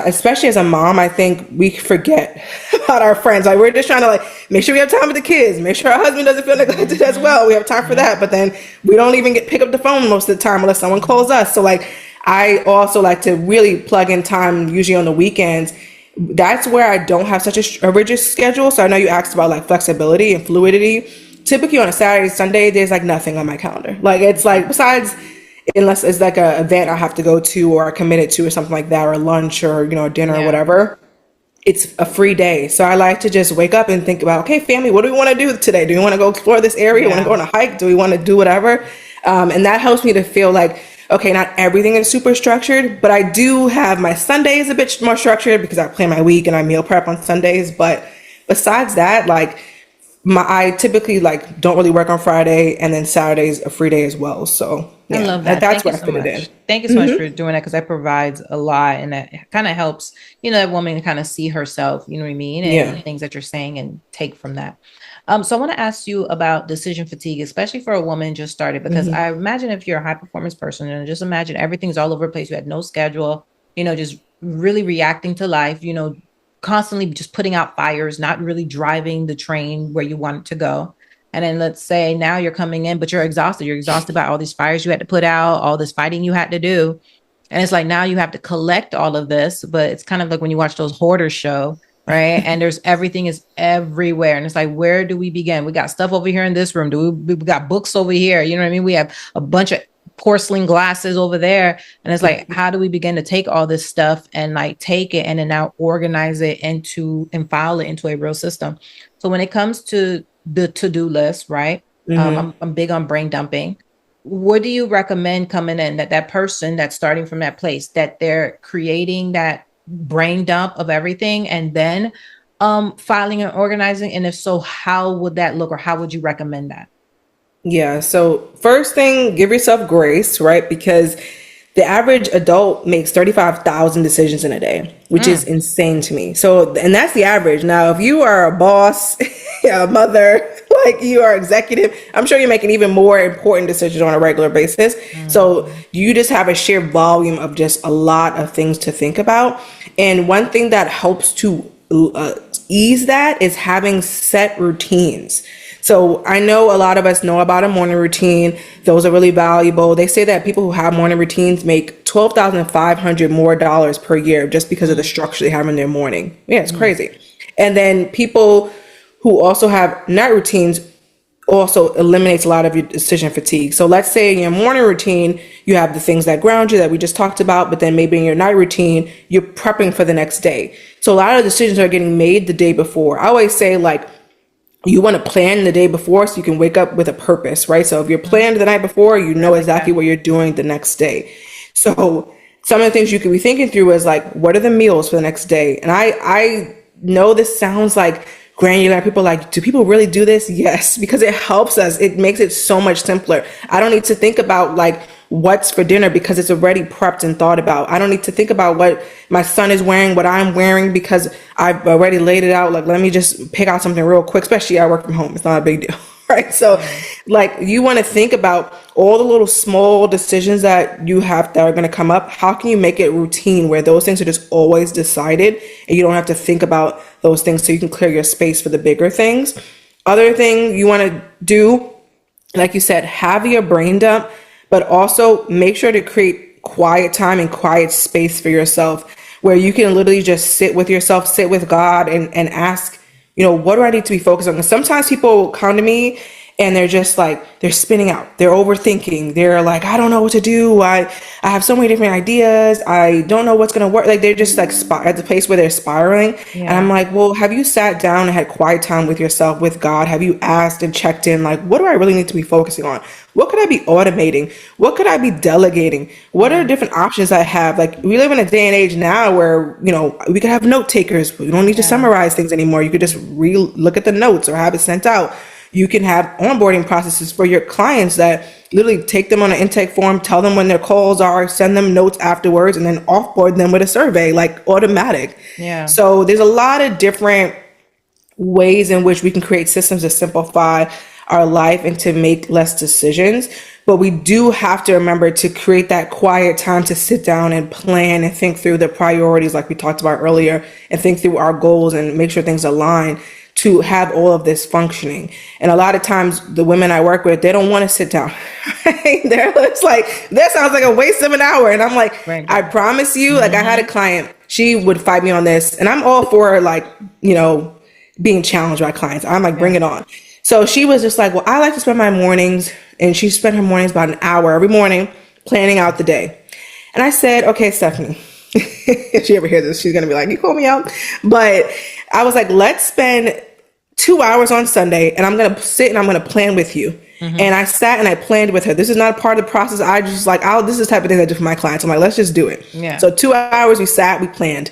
especially as a mom, I think we forget about our friends. Like we're just trying to like make sure we have time with the kids, make sure our husband doesn't feel neglected as well. We have time for that, but then we don't even pick up the phone most of the time unless someone calls us. So like I also like to really plug in time usually on the weekends. That's where I don't have such a rigid schedule. So I know you asked about like flexibility and fluidity. Typically on a Saturday, Sunday, there's like nothing on my calendar. Like it's like besides unless it's like a event I have to go to or committed to or something like that, or lunch or, dinner or whatever, it's a free day. So I like to just wake up and think about, okay, family, what do we want to do today? Do we want to go explore this area? Want to go on a hike? Do we want to do whatever? And that helps me to feel like, okay, not everything is super structured, but I do have my Sundays a bit more structured because I plan my week and I meal prep on Sundays. But besides that, like I typically like don't really work on Friday, and then Saturday's a free day as well. So I yeah, love that. that's Thank you where I so fit it much. in. Thank you so much for doing that because that provides a lot and that kind of helps, that woman to kind of see herself, you know what I mean? And Yeah. the things that you're saying and take from that. So I want to ask you about decision fatigue, especially for a woman just started, because I imagine if you're a high performance person and just imagine everything's all over the place, you had no schedule, just really reacting to life, constantly just putting out fires, not really driving the train where you want it to go. And then let's say now you're coming in, but you're exhausted. You're exhausted by all these fires you had to put out, all this fighting you had to do. And it's like now you have to collect all of this, but it's kind of like when you watch those hoarders show, right? And there's everything is everywhere. And it's like, where do we begin? We got stuff over here in this room. We got books over here. You know what I mean? We have a bunch of porcelain glasses over there. And it's like, how do we begin to take all this stuff and like take it and then now organize it and file it into a real system? So when it comes to the to-do list, right? I'm big on brain dumping. What do you recommend coming in that person that's starting from that place, that they're creating that brain dump of everything and then filing and organizing? And if so, how would that look or how would you recommend that? Yeah. So first thing, give yourself grace, right? Because the average adult makes 35,000 decisions in a day, which is insane to me. So, and that's the average. Now, if you are a boss, a mother, like you are executive, I'm sure you're making even more important decisions on a regular basis. So you just have a sheer volume of just a lot of things to think about. And one thing that helps to ease that is having set routines. So I know a lot of us know about a morning routine. Those are really valuable. They say that people who have morning routines make $12,500 more dollars per year just because of the structure they have in their morning. Yeah, it's crazy. And then people who also have night routines also eliminates a lot of your decision fatigue. So let's say in your morning routine, you have the things that ground you that we just talked about, but then maybe in your night routine, you're prepping for the next day. So a lot of decisions are getting made the day before. I always say like, you want to plan the day before so you can wake up with a purpose, right? So if you're planned the night before, you know exactly what you're doing the next day. So some of the things you could be thinking through is like, what are the meals for the next day? And I know this sounds like granular. People are like, do people really do this? Yes, because it helps us. It makes it so much simpler. I don't need to think about like what's for dinner because it's already prepped and thought about. I don't need to think about what my son is wearing, what I'm wearing, because I've already laid it out. Like, let me just pick out something real quick, especially I work from home. It's not a big deal, right? So like you want to think about all the little small decisions that you have that are going to come up. How can you make it routine where those things are just always decided and you don't have to think about those things so you can clear your space for the bigger things? Other thing you want to do, like you said, have your brain dump, but also make sure to create quiet time and quiet space for yourself where you can literally just sit with yourself, sit with God and ask, what do I need to be focused on? Because sometimes people come to me and they're just like, they're spinning out. They're overthinking. They're like, I don't know what to do. I have so many different ideas. I don't know what's going to work. Like they're just like at the place where they're spiraling. Yeah. And I'm like, well, have you sat down and had quiet time with yourself, with God? Have you asked and checked in? Like, what do I really need to be focusing on? What could I be automating? What could I be delegating? What are different options I have? Like we live in a day and age now where, we could have note takers. We don't need to summarize things anymore. You could just look at the notes or have it sent out. You can have onboarding processes for your clients that literally take them on an intake form, tell them when their calls are, send them notes afterwards, and then offboard them with a survey, like automatic. Yeah. So there's a lot of different ways in which we can create systems to simplify our life and to make less decisions. But we do have to remember to create that quiet time to sit down and plan and think through the priorities like we talked about earlier and think through our goals and make sure things align to have all of this functioning. And a lot of times the women I work with, they don't want to sit down. Right? It's like, that sounds like a waste of an hour. And I'm like, right. I promise you, like I had a client, she would fight me on this and I'm all for like, being challenged by clients. I'm like, bring it on. So she was just like, well, I like to spend my mornings, and she spent her mornings about an hour every morning planning out the day. And I said, okay, Stephanie, if she ever hears this, she's going to be like, you call me out. But I was like, let's spend 2 hours on Sunday and I'm going to sit and I'm going to plan with you. Mm-hmm. And I sat and I planned with her. This is not a part of the process. I just like, this is the type of thing I do for my clients. I'm like, let's just do it. Yeah. So 2 hours we sat, we planned.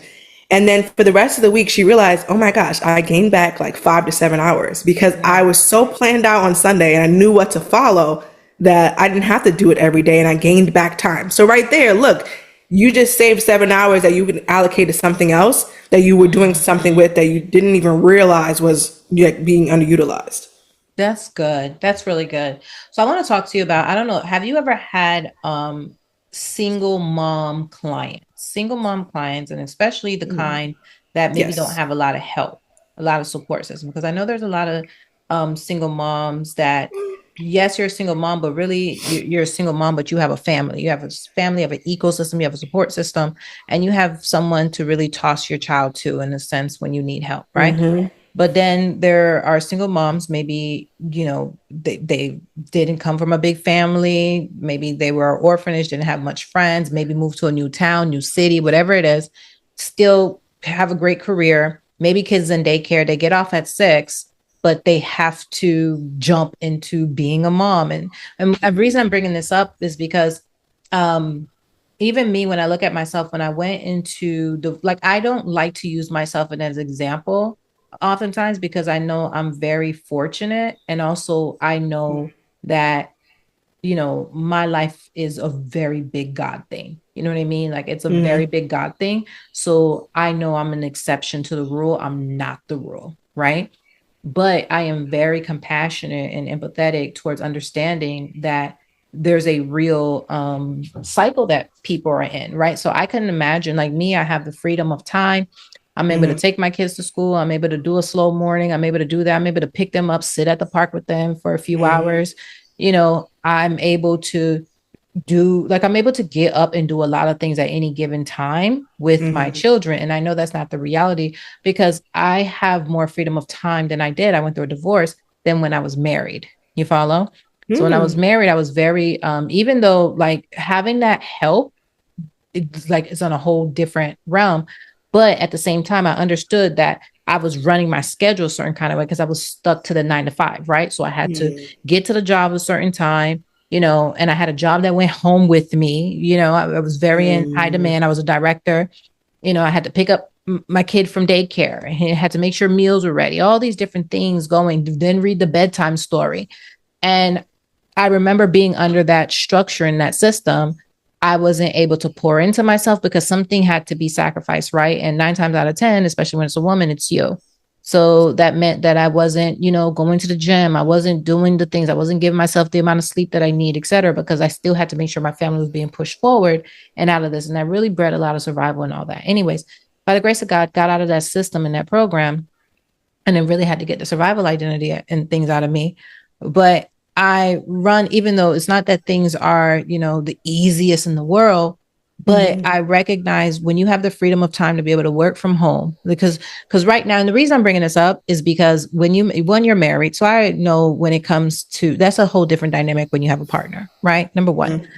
And then for the rest of the week, she realized, oh my gosh, I gained back like 5 to 7 hours because I was so planned out on Sunday and I knew what to follow that I didn't have to do it every day and I gained back time. So right there, look, you just saved 7 hours that you can allocate to something else that you were doing something with that you didn't even realize was like being underutilized. That's good. That's really good. So I want to talk to you about, I don't know, have you ever had single mom clients? Single mom clients, and especially the kind that maybe don't Yes. have a lot of help, a lot of support system. Because I know there's a lot of single moms that, yes, you're a single mom, but really you're a single mom, but you have a family. You have a family, you have an ecosystem, you have a support system, and you have someone to really toss your child to in a sense when you need help, right? But then there are single moms, maybe, they didn't come from a big family. Maybe they were orphanage, didn't have much friends, maybe moved to a new town, new city, whatever it is, still have a great career, maybe kids in daycare, they get off at 6, but they have to jump into being a mom. And the reason I'm bringing this up is because even me, when I look at myself, when I went into I don't like to use myself as an example oftentimes because I know I'm very fortunate. And also I know that, my life is a very big God thing. You know what I mean? Like it's a very big God thing. So I know I'm an exception to the rule. I'm not the rule, right? But I am very compassionate and empathetic towards understanding that there's a real cycle that people are in, right? So I can imagine, like me, I have the freedom of time. I'm able to take my kids to school. I'm able to do a slow morning. I'm able to do that. I'm able to pick them up, sit at the park with them for a few hours. I'm able to I'm able to get up and do a lot of things at any given time with my children. And I know that's not the reality because I have more freedom of time than I did. I went through a divorce than when I was married. You follow? So when I was married, I was very, even though like having that help, it's on a whole different realm. But at the same time, I understood that I was running my schedule a certain kind of way because I was stuck to the 9 to 5, right? So I had to get to the job a certain time, and I had a job that went home with me. I was very in high demand. I was a director. I had to pick up my kid from daycare and I had to make sure meals were ready, all these different things going, then read the bedtime story. And I remember being under that structure in that system. I wasn't able to pour into myself because something had to be sacrificed, right? And 9 times out of 10, especially when it's a woman, it's you. So that meant that I wasn't, going to the gym. I wasn't doing the things. I wasn't giving myself the amount of sleep that I need, et cetera, because I still had to make sure my family was being pushed forward and out of this. And that really bred a lot of survival and all that. Anyways, by the grace of God, got out of that system and that program and then really had to get the survival identity and things out of me. But I run, even though it's not that things are, the easiest in the world, but I recognize when you have the freedom of time to be able to work from home, because right now, and the reason I'm bringing this up is because when you're married, so I know when it comes to, that's a whole different dynamic when you have a partner, right? Number one.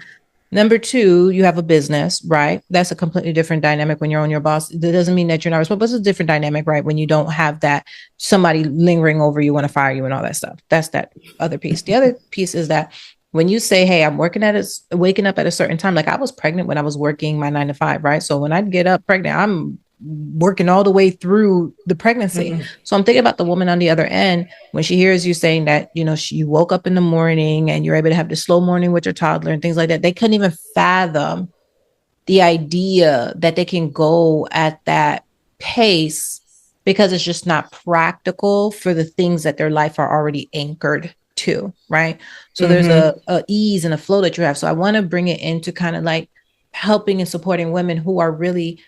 Number two, you have a business, right? That's a completely different dynamic when you're on your boss. That doesn't mean that you're not responsible, but it's a different dynamic, right? When you don't have that somebody lingering over you, want to fire you and all that stuff. That's that other piece. The other piece is that when you say, hey, I'm waking up at a certain time, like I was pregnant when I was working my 9 to 5, right? So when I get up pregnant, I'm working all the way through the pregnancy. So I'm thinking about the woman on the other end when she hears you saying that, you woke up in the morning and you're able to have the slow morning with your toddler and things like that. They couldn't even fathom the idea that they can go at that pace because it's just not practical for the things that their life are already anchored to, right? So there's a ease and a flow that you have. So I want to bring it into kind of like helping and supporting women who are really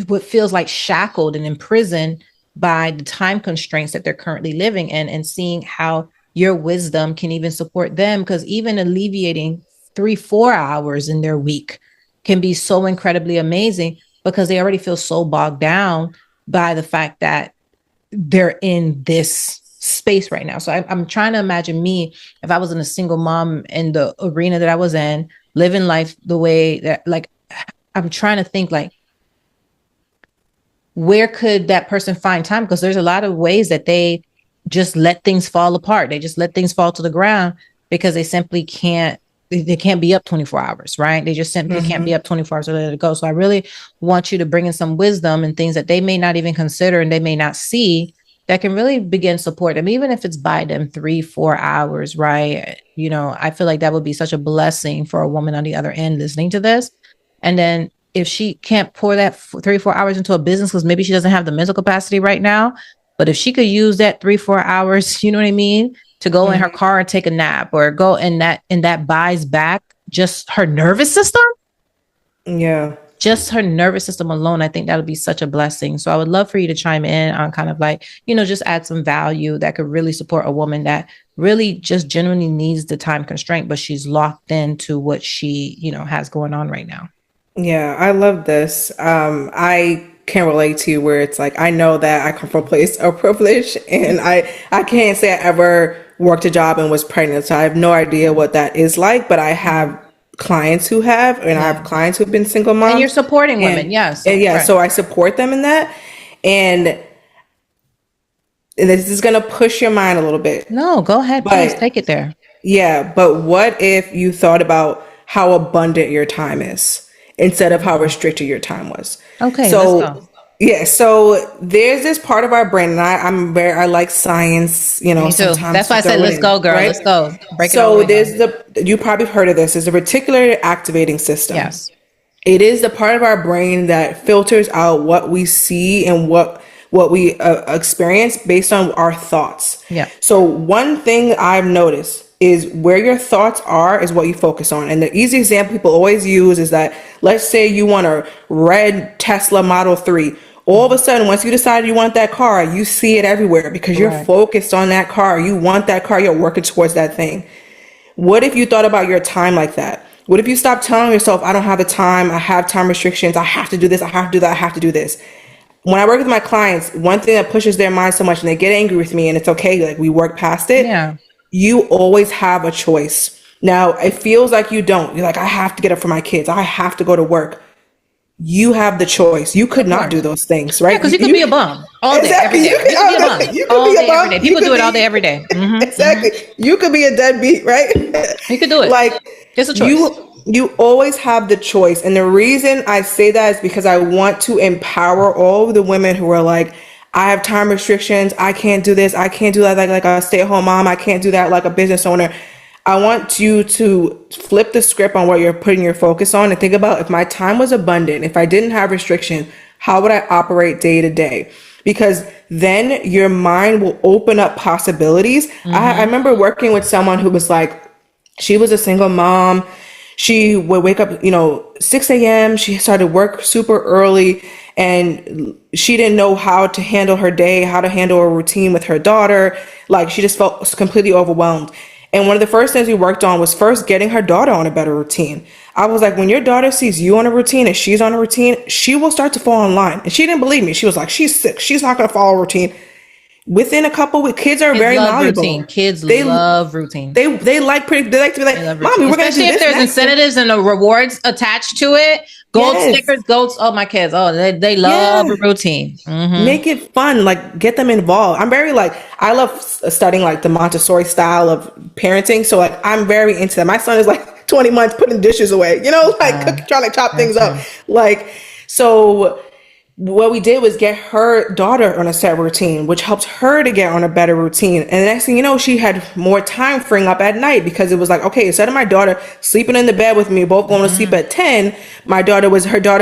what feels like shackled and imprisoned by the time constraints that they're currently living in, and seeing how your wisdom can even support them. Because even alleviating 3-4 hours in their week can be so incredibly amazing because they already feel so bogged down by the fact that they're in this space right now. So I'm trying to imagine me, if I was in a single mom in the arena that I was in, living life the way that, like, I'm trying to think like, where could that person find time? Because there's a lot of ways that they just let things fall apart. They just let things fall to the ground because they simply can't they can't be up 24 hours, right? They just simply can't be up 24 hours to let it go. So I really want you to bring in some wisdom and things that they may not even consider and they may not see that can really begin support them, even if it's by them 3-4 hours, right? I feel like that would be such a blessing for a woman on the other end listening to this. And then if she can't pour that 3-4 hours into a business because maybe she doesn't have the mental capacity right now, but if she could use that 3-4 hours, you know what I mean, to go in her car and take a nap or go in that buys back just her nervous system. Yeah. Just her nervous system alone, I think that would be such a blessing. So I would love for you to chime in on kind of like, just add some value that could really support a woman that really just genuinely needs the time constraint, but she's locked into what she, has going on right now. Yeah, I love this. I can relate to where it's like, I know that I come from a place of privilege and I can't say I ever worked a job and was pregnant. So I have no idea what that is like, but I have clients who have, and I have clients who've been single moms. And you're supporting women, yes. And yeah, so I support them in that. And this is going to push your mind a little bit. No, go ahead, please take it there. Yeah, but what if you thought about how abundant your time is instead of how restricted your time was? Okay, so let's go. Yeah, so there's this part of our brain, and I like science, Me too. sometimes. That's why I said, let's go, girl. Right? Let's go. Break it So all the way there's down. you probably heard of this, is a reticular activating system. Yes. It is the part of our brain that filters out what we see and what we experience based on our thoughts. Yeah. So one thing I've noticed is where your thoughts are is what you focus on. And the easy example people always use is that, let's say you want a red Tesla Model 3. All of a sudden, once you decide you want that car, you see it everywhere because you're focused on that car. You want that car. You're working towards that thing. What if you thought about your time like that? What if you stopped telling yourself, I don't have the time, I have time restrictions, I have to do this, I have to do that, I have to do this. When I work with my clients, one thing that pushes their mind so much, and they get angry with me, and it's okay, like we work past it. Yeah. You always have a choice. Now, it feels like you don't. You're like, I have to get up for my kids. I have to go to work. You have the choice. You could not do those things, right? Because you could be a bum all day, every day. You could be a bum all day, every day. People do it all day, every day. Exactly. You could be a deadbeat, right? You could do it. Like, it's a choice. You always have the choice. And the reason I say that is because I want to empower all of the women who are like, I have time restrictions. I can't do this. I can't do that like a stay-at-home mom. I can't do that like a business owner. I want you to flip the script on what you're putting your focus on and think about, if my time was abundant, if I didn't have restriction, how would I operate day to day? Because then your mind will open up possibilities. I remember working with someone who was like, she was a single mom. She would wake up, 6 a.m. She started work super early, and she didn't know how to handle her day, how to handle a routine with her daughter. Like, she just felt completely overwhelmed. And one of the first things we worked on was first getting her daughter on a better routine. I was like, when your daughter sees you on a routine and she's on a routine, she will start to fall in line. And she didn't believe me. She was like, she's sick. She's not going to follow a routine. Within a couple weeks, kids are very malleable. Routine. Kids love routine. They like to be like, Mommy, we're going to do this. Especially if there's incentives and the rewards attached to it. Gold stickers, oh, my kids. Oh, they love a routine. Make it fun. Like, get them involved. I'm very I love studying like the Montessori style of parenting. So like, I'm very into that. My son is like 20 months putting dishes away, trying to chop things up. So what we did was get her daughter on a set routine, which helped her to get on a better routine. And the next thing you know, she had more time freeing up at night, because it was like, okay, instead of my daughter sleeping in the bed with me, both going to sleep at 10, her daughter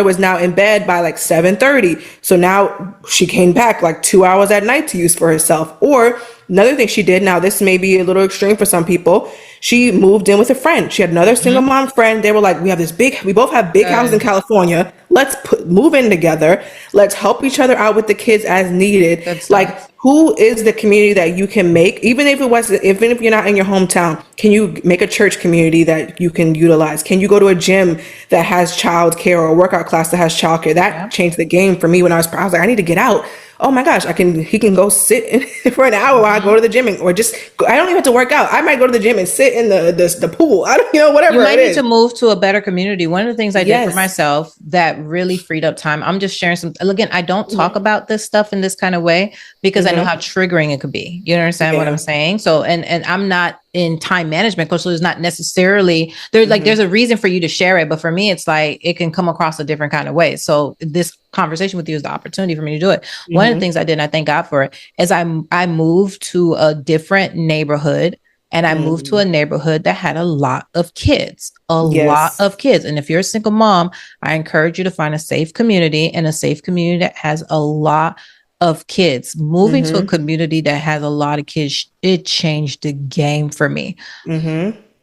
was now in bed by like 7:30. So now she came back like 2 hours at night to use for herself. Or another thing she did, now this may be a little extreme for some people, she moved in with a friend. She had another single mom friend. They were like, we both have big houses in California. Let's move in together. Let's help each other out with the kids as needed. Like, who is the community that you can make, even if you're not in your hometown? Can you make a church community that you can utilize? Can you go to a gym that has childcare, or a workout class that has childcare? That changed the game for me when I was like, I need to get out. oh my gosh, he can go sit for an hour while I go to the gym, or just, I don't even have to work out. I might go to the gym and sit in the pool. I don't, whatever You might it need is. to move to a better community. One of the things I did for Yes. myself that really freed up time, I'm just sharing some, again, I don't talk about this stuff in this kind of way because I know how triggering it could be. You understand what I'm saying? So, and I'm not in time management coach, so there's not necessarily there's like there's a reason for you to share it, but for me it's like it can come across a different kind of way. So this conversation with you is the opportunity for me to do it. One of the things I did, and I thank God for it, is I moved to a different neighborhood, and I moved to a neighborhood that had a lot of kids, lot of kids. And if you're a single mom, I encourage you to find a safe community, and a safe community that has a lot of kids. Moving to a community that has a lot of kids, it changed the game for me.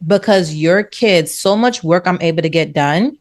Because your kids, so much work I'm able to get done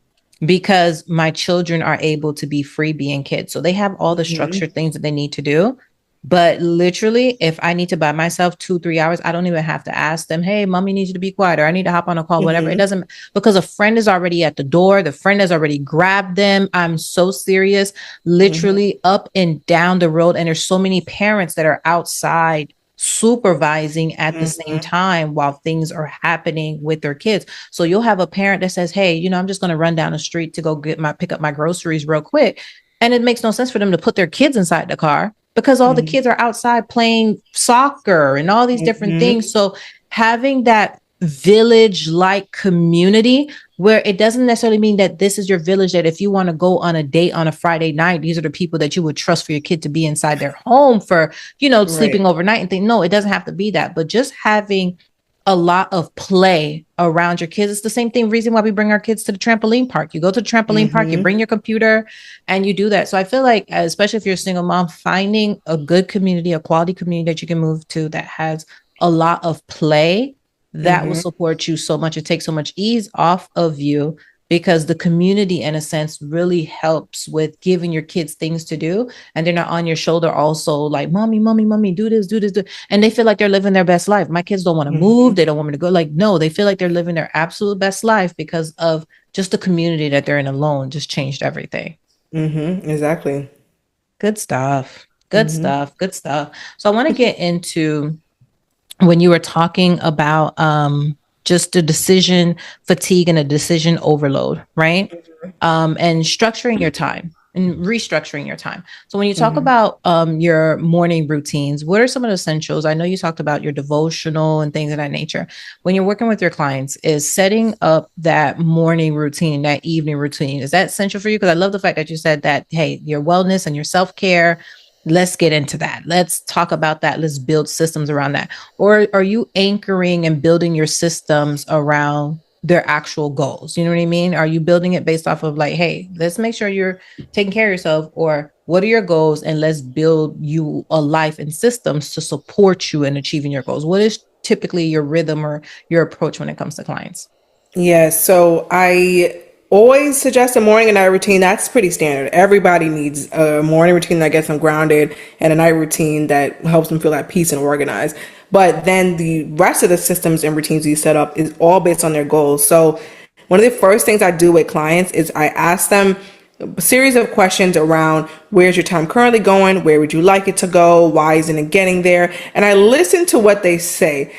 because my children are able to be free being kids. So they have all the structured things that they need to do. But literally, if I need to buy myself 2-3 hours, I don't even have to ask them, hey, mommy needs you to be quiet, or I need to hop on a call, whatever. It doesn't, because a friend is already at the door. The friend has already grabbed them. I'm so serious, literally up and down the road. And there's so many parents that are outside supervising at the same time while things are happening with their kids. So you'll have a parent that says, hey, I'm just going to run down the street to go pick up my groceries real quick. And it makes no sense for them to put their kids inside the car, because all the kids are outside playing soccer and all these different things. So having that village-like community where it doesn't necessarily mean that this is your village, that if you want to go on a date on a Friday night, these are the people that you would trust for your kid to be inside their home for, sleeping overnight and things. No, it doesn't have to be that. But just having a lot of play around your kids. It's the same reason why we bring our kids to the trampoline park. You go to the trampoline park, you bring your computer, and you do that. So I feel like, especially if you're a single mom, finding a good community, a quality community that you can move to that has a lot of play, that will support you so much. It takes so much ease off of you, because the community, in a sense, really helps with giving your kids things to do. And they're not on your shoulder also like, mommy, do this, do this, do. And they feel like they're living their best life. My kids don't want to move. They don't want me to go. Like, no, they feel like they're living their absolute best life because of just the community that they're in alone. Just changed everything. Exactly. Good stuff. Good stuff. So I want to get into when you were talking about just the decision fatigue and a decision overload, right? And structuring your time and restructuring your time. So when you talk about your morning routines, what are some of the essentials? I know you talked about your devotional and things of that nature. When you're working with your clients, is setting up that morning routine, that evening routine, is that essential for you? Because I love the fact that you said that, hey, your wellness and your self-care, let's get into that. Let's talk about that. Let's build systems around that. Or are you anchoring and building your systems around their actual goals? You know what I mean? Are you building it based off of like, hey, let's make sure you're taking care of yourself, or what are your goals? And let's build you a life and systems to support you in achieving your goals. What is typically your rhythm or your approach when it comes to clients? Yes. So I always suggest a morning and night routine. That's pretty standard. Everybody needs a morning routine that gets them grounded, and a night routine that helps them feel at peace and organized. But then the rest of the systems and routines you set up is all based on their goals. So one of the first things I do with clients is I ask them a series of questions around, where's your time currently going? Where would you like it to go? Why isn't it getting there? And I listen to what they say.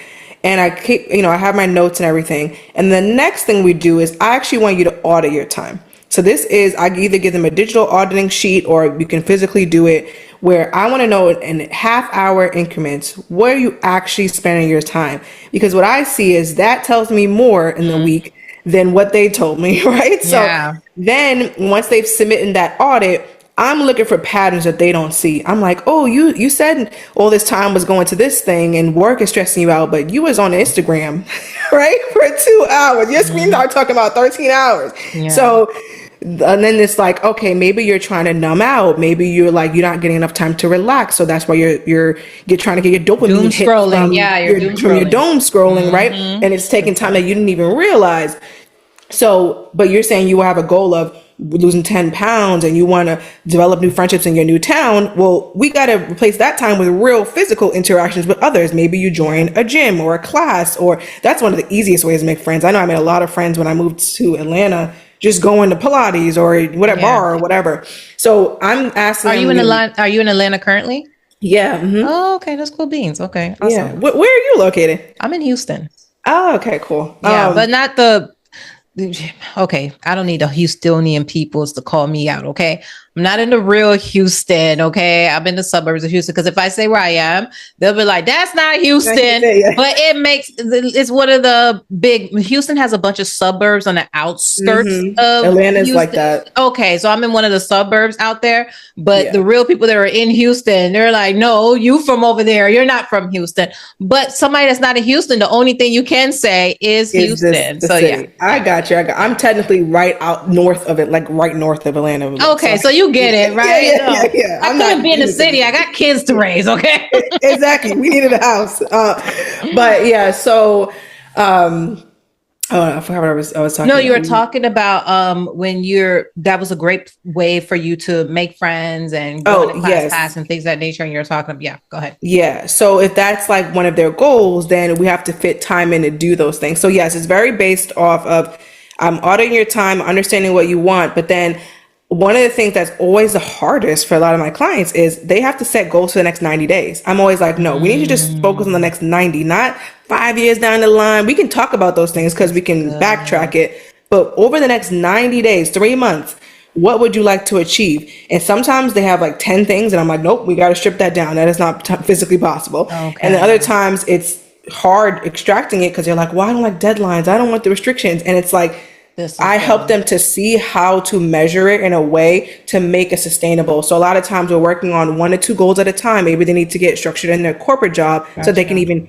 And I keep, I have my notes and everything. And the next thing we do is I actually want you to audit your time. So this is, I either give them a digital auditing sheet, or you can physically do it, where I want to know in half-hour increments, where are you actually spending your time? Because what I see is that tells me more in the week than what they told me, right? Yeah. So then once they've submitted that audit, I'm looking for patterns that they don't see. I'm like, oh, you said all this time was going to this thing and work is stressing you out, but you was on Instagram, right? For 2 hours. Yes, we are talking about 13 hours. Yeah. So, and then it's like, okay, maybe you're trying to numb out. Maybe you're like, you're not getting enough time to relax. So that's why you're trying to get your dopamine Doom hit scrolling. from Yeah, from your dome scrolling, right? And it's taking time that you didn't even realize. So, but you're saying you have a goal of losing 10 pounds and you want to develop new friendships in your new town. Well, we got to replace that time with real physical interactions with others. Maybe you join a gym or a class, or that's one of the easiest ways to make friends. I know I made a lot of friends when I moved to Atlanta just going to Pilates or whatever Yeah. bar or whatever. So I'm asking Are you them, in Atlanta? Are you in Atlanta currently? yeah, Oh, okay. That's cool beans. Okay. yeah. Awesome. Where are you located? I'm in Houston. Oh, okay, cool. Yeah, but not okay. I don't need the Houstonian peoples to call me out. Okay. I'm not in the real Houston. Okay. I'm in the suburbs of Houston. Because if I say where I am, they'll be like, that's not Houston. Yeah. But it's one of the Houston has a bunch of suburbs on the outskirts of Atlanta's like Houston. that. Okay. So I'm in one of the suburbs out there. But Yeah. the real people that are in Houston, they're like, no, you from over there. You're not from Houston. But somebody that's not in Houston, the only thing you can say is Is this Houston. the So yeah. city? I got you. I'm technically right out north of it, like right north of Atlanta. Okay, so you get it, right? Yeah. I I'm couldn't not be in the city. I got kids to raise, okay? exactly. We needed a house. But yeah, so oh, I forgot what I was talking No, you were about. talking about when that was a great way for you to make friends and go Oh, into class yes. and things of that nature. And you're talking about, yeah, go ahead. Yeah. So if that's like one of their goals, then we have to fit time in to do those things. So yes, it's very based off of auditing your time, understanding what you want. But then one of the things that's always the hardest for a lot of my clients is they have to set goals for the next 90 days. I'm always like, no, we need to just focus on the next 90, not 5 years down the line. We can talk about those things because we can backtrack it. But over the next 90 days, 3 months, what would you like to achieve? And sometimes they have like 10 things, and I'm like, nope, we got to strip that down. That is not physically possible. Okay. And then other times it's hard extracting it because they're like, well, I don't like deadlines. I don't want the restrictions. And it's like, I help them to see how to measure it in a way to make it sustainable. So a lot of times we're working on 1 or 2 goals at a time. Maybe they need to get structured in their corporate job so they can even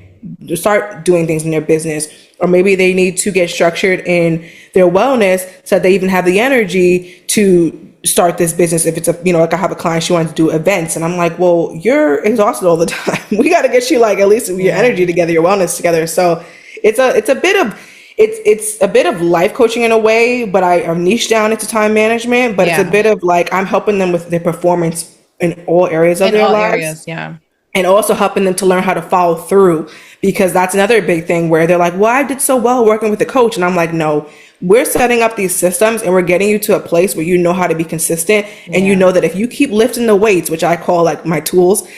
start doing things in their business. Or maybe they need to get structured in their wellness so they even have the energy to start this business. If it's like I have a client, she wants to do events, and I'm like, well, you're exhausted all the time. We got to get you like at least your energy together, your wellness together. So it's a bit of life coaching in a way, but I'm niche down into time management. But it's a bit of like I'm helping them with their performance in all areas of their lives. Yeah. And also helping them to learn how to follow through, because that's another big thing where they're like, well, I did so well working with a coach. And I'm like, no, we're setting up these systems and we're getting you to a place where you know how to be consistent. And you know that if you keep lifting the weights, which I call like my tools,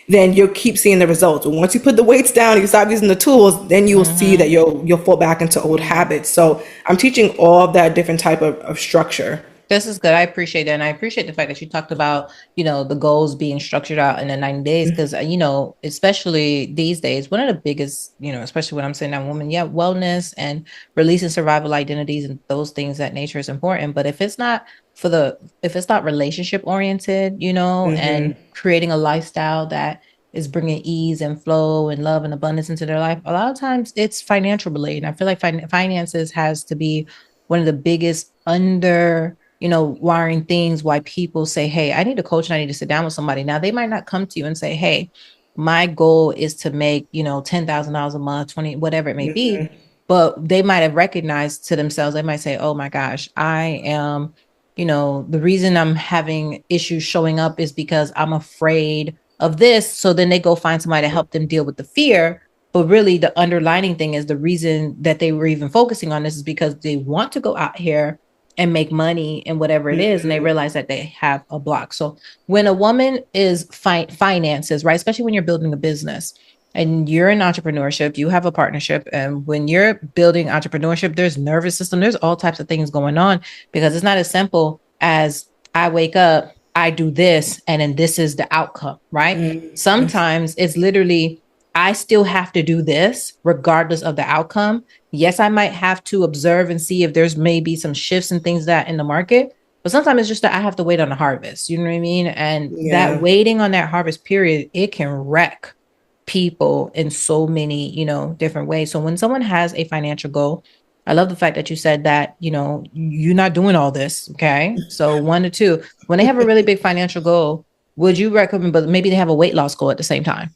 then you'll keep seeing the results. And once you put the weights down, you stop using the tools, then you will see that you'll fall back into old habits. So I'm teaching all of that different type of structure. This is good. I appreciate that. And I appreciate the fact that you talked about, the goals being structured out in the 90 days. Because, especially these days, one of the biggest, especially when I'm saying that woman, wellness and releasing survival identities and those things that nature is important. But if it's not relationship oriented, and creating a lifestyle that is bringing ease and flow and love and abundance into their life, a lot of times it's financial related. And I feel like finances has to be one of the biggest wiring things why people say, hey, I need a coach and I need to sit down with somebody. Now, they might not come to you and say, hey, my goal is to make, $10,000 a month, 20, whatever it may be. But they might have recognized to themselves, they might say, oh my gosh, I am, the reason I'm having issues showing up is because I'm afraid of this. So then they go find somebody to help them deal with the fear. But really the underlining thing is the reason that they were even focusing on this is because they want to go out here and make money and whatever it is. And they realize that they have a block. So when a woman is finances, right, especially when you're building a business and you're in entrepreneurship, you have a partnership. And when you're building entrepreneurship, there's nervous system, there's all types of things going on, because it's not as simple as I wake up, I do this, and then this is the outcome, right? Sometimes it's literally, I still have to do this regardless of the outcome. Yes, I might have to observe and see if there's maybe some shifts and things that in the market, but sometimes it's just that I have to wait on the harvest. You know what I mean? And that waiting on that harvest period, it can wreck people in so many, different ways. So when someone has a financial goal, I love the fact that you said that, you're not doing all this. Okay. So 1 to 2, when they have a really big financial goal, would you recommend, but maybe they have a weight loss goal at the same time?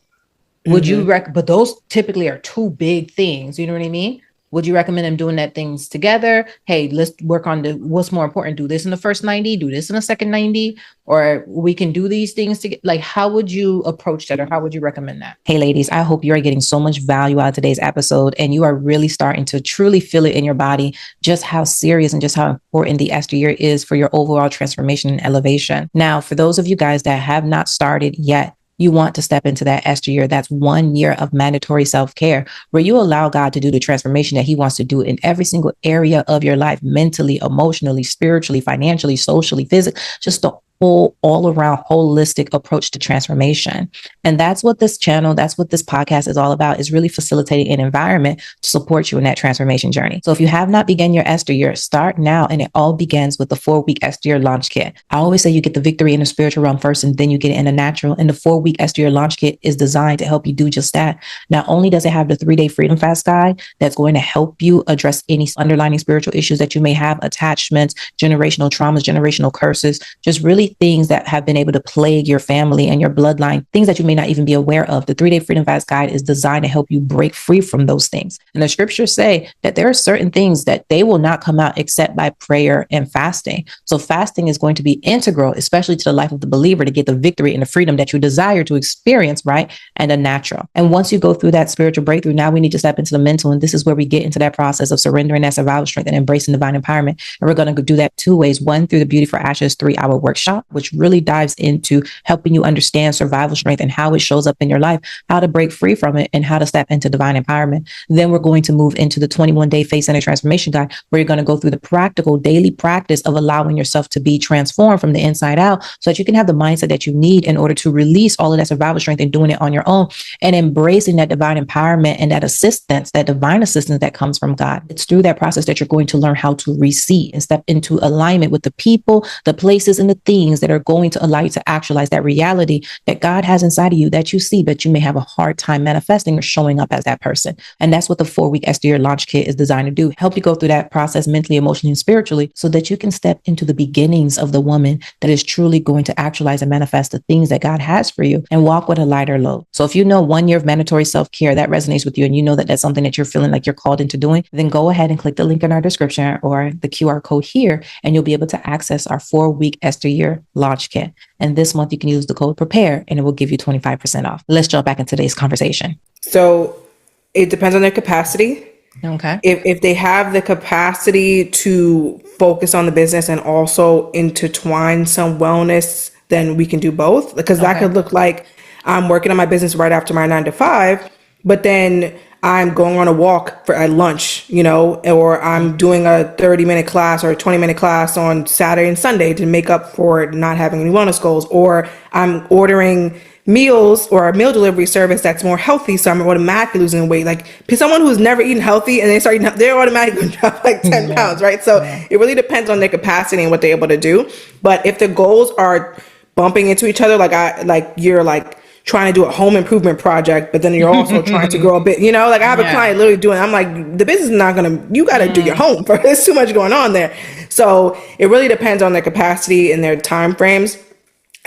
Would you but those typically are 2 big things. You know what I mean? Would you recommend them doing that things together? Hey, let's work on what's more important. Do this in the first 90, do this in the second 90, or we can do these things together. Like, how would you approach that, or how would you recommend that? Hey, ladies, I hope you are getting so much value out of today's episode, and you are really starting to truly feel it in your body, just how serious and just how important the Esther year is for your overall transformation and elevation. Now, for those of you guys that have not started yet, you want to step into that Esther year. That's 1 year of mandatory self-care where you allow God to do the transformation that he wants to do in every single area of your life, mentally, emotionally, spiritually, financially, socially, physically, just the whole all around holistic approach to transformation. And that's what this channel, that's what this podcast is all about, is really facilitating an environment to support you in that transformation journey. So if you have not begun your Esther year, start now. And it all begins with the 4-week Esther year launch kit. I always say you get the victory in the spiritual realm first, and then you get it in the natural. And the 4-week Esther year launch kit is designed to help you do just that. Not only does it have the 3-day freedom fast guide that's going to help you address any underlying spiritual issues that you may have, attachments, generational traumas, generational curses, just really things that have been able to plague your family and your bloodline, things that you may not even be aware of. The 3-day freedom fast guide is designed to help you break free from those things. And the scriptures say that there are certain things that they will not come out except by prayer and fasting. So fasting is going to be integral, especially to the life of the believer, to get the victory and the freedom that you desire to experience, right? And the natural. And once you go through that spiritual breakthrough, now we need to step into the mental. And this is where we get into that process of surrendering that survival strength and embracing divine empowerment. And we're going to do that 2 ways. One, through the Beauty for Ashes 3-hour workshop, which really dives into helping you understand survival strength and how it shows up in your life, how to break free from it, and how to step into divine empowerment. Then we're going to move into the 21-day face-centered transformation guide, where you're going to go through the practical daily practice of allowing yourself to be transformed from the inside out, so that you can have the mindset that you need in order to release all of that survival strength and doing it on your own and embracing that divine empowerment and that assistance, that divine assistance that comes from God. It's through that process that you're going to learn how to receive and step into alignment with the people, the places, and the things that are going to allow you to actualize that reality that God has inside of you that you see, but you may have a hard time manifesting or showing up as that person. And that's what the 4-week Esther year launch kit is designed to do. Help you go through that process mentally, emotionally, and spiritually, so that you can step into the beginnings of the woman that is truly going to actualize and manifest the things that God has for you and walk with a lighter load. So if you know 1 year of mandatory self-care that resonates with you, and you know that that's something that you're feeling like you're called into doing, then go ahead and click the link in our description or the QR code here, and you'll be able to access our 4-week Esther year launch kit. And this month you can use the code PREPARE, and it will give you 25% off. Let's jump back into today's conversation. So it depends on their capacity. Okay. If they have the capacity to focus on the business and also intertwine some wellness, then we can do both. Because that could look like I'm working on my business right after my 9 to 5, but then I'm going on a walk at lunch, or I'm doing a 30-minute class or a 20-minute class on Saturday and Sunday to make up for not having any wellness goals, or I'm ordering meals or a meal delivery service that's more healthy, so I'm automatically losing weight. Like someone who's never eaten healthy and they start eating, they're automatically going to drop like 10 pounds, right? So it really depends on their capacity and what they're able to do. But if the goals are bumping into each other, you're trying to do a home improvement project, but then you're also trying to grow a bit, I have a client literally doing, I'm like, the business is not going to, you got to do your home first. There's too much going on there. So it really depends on their capacity and their time frames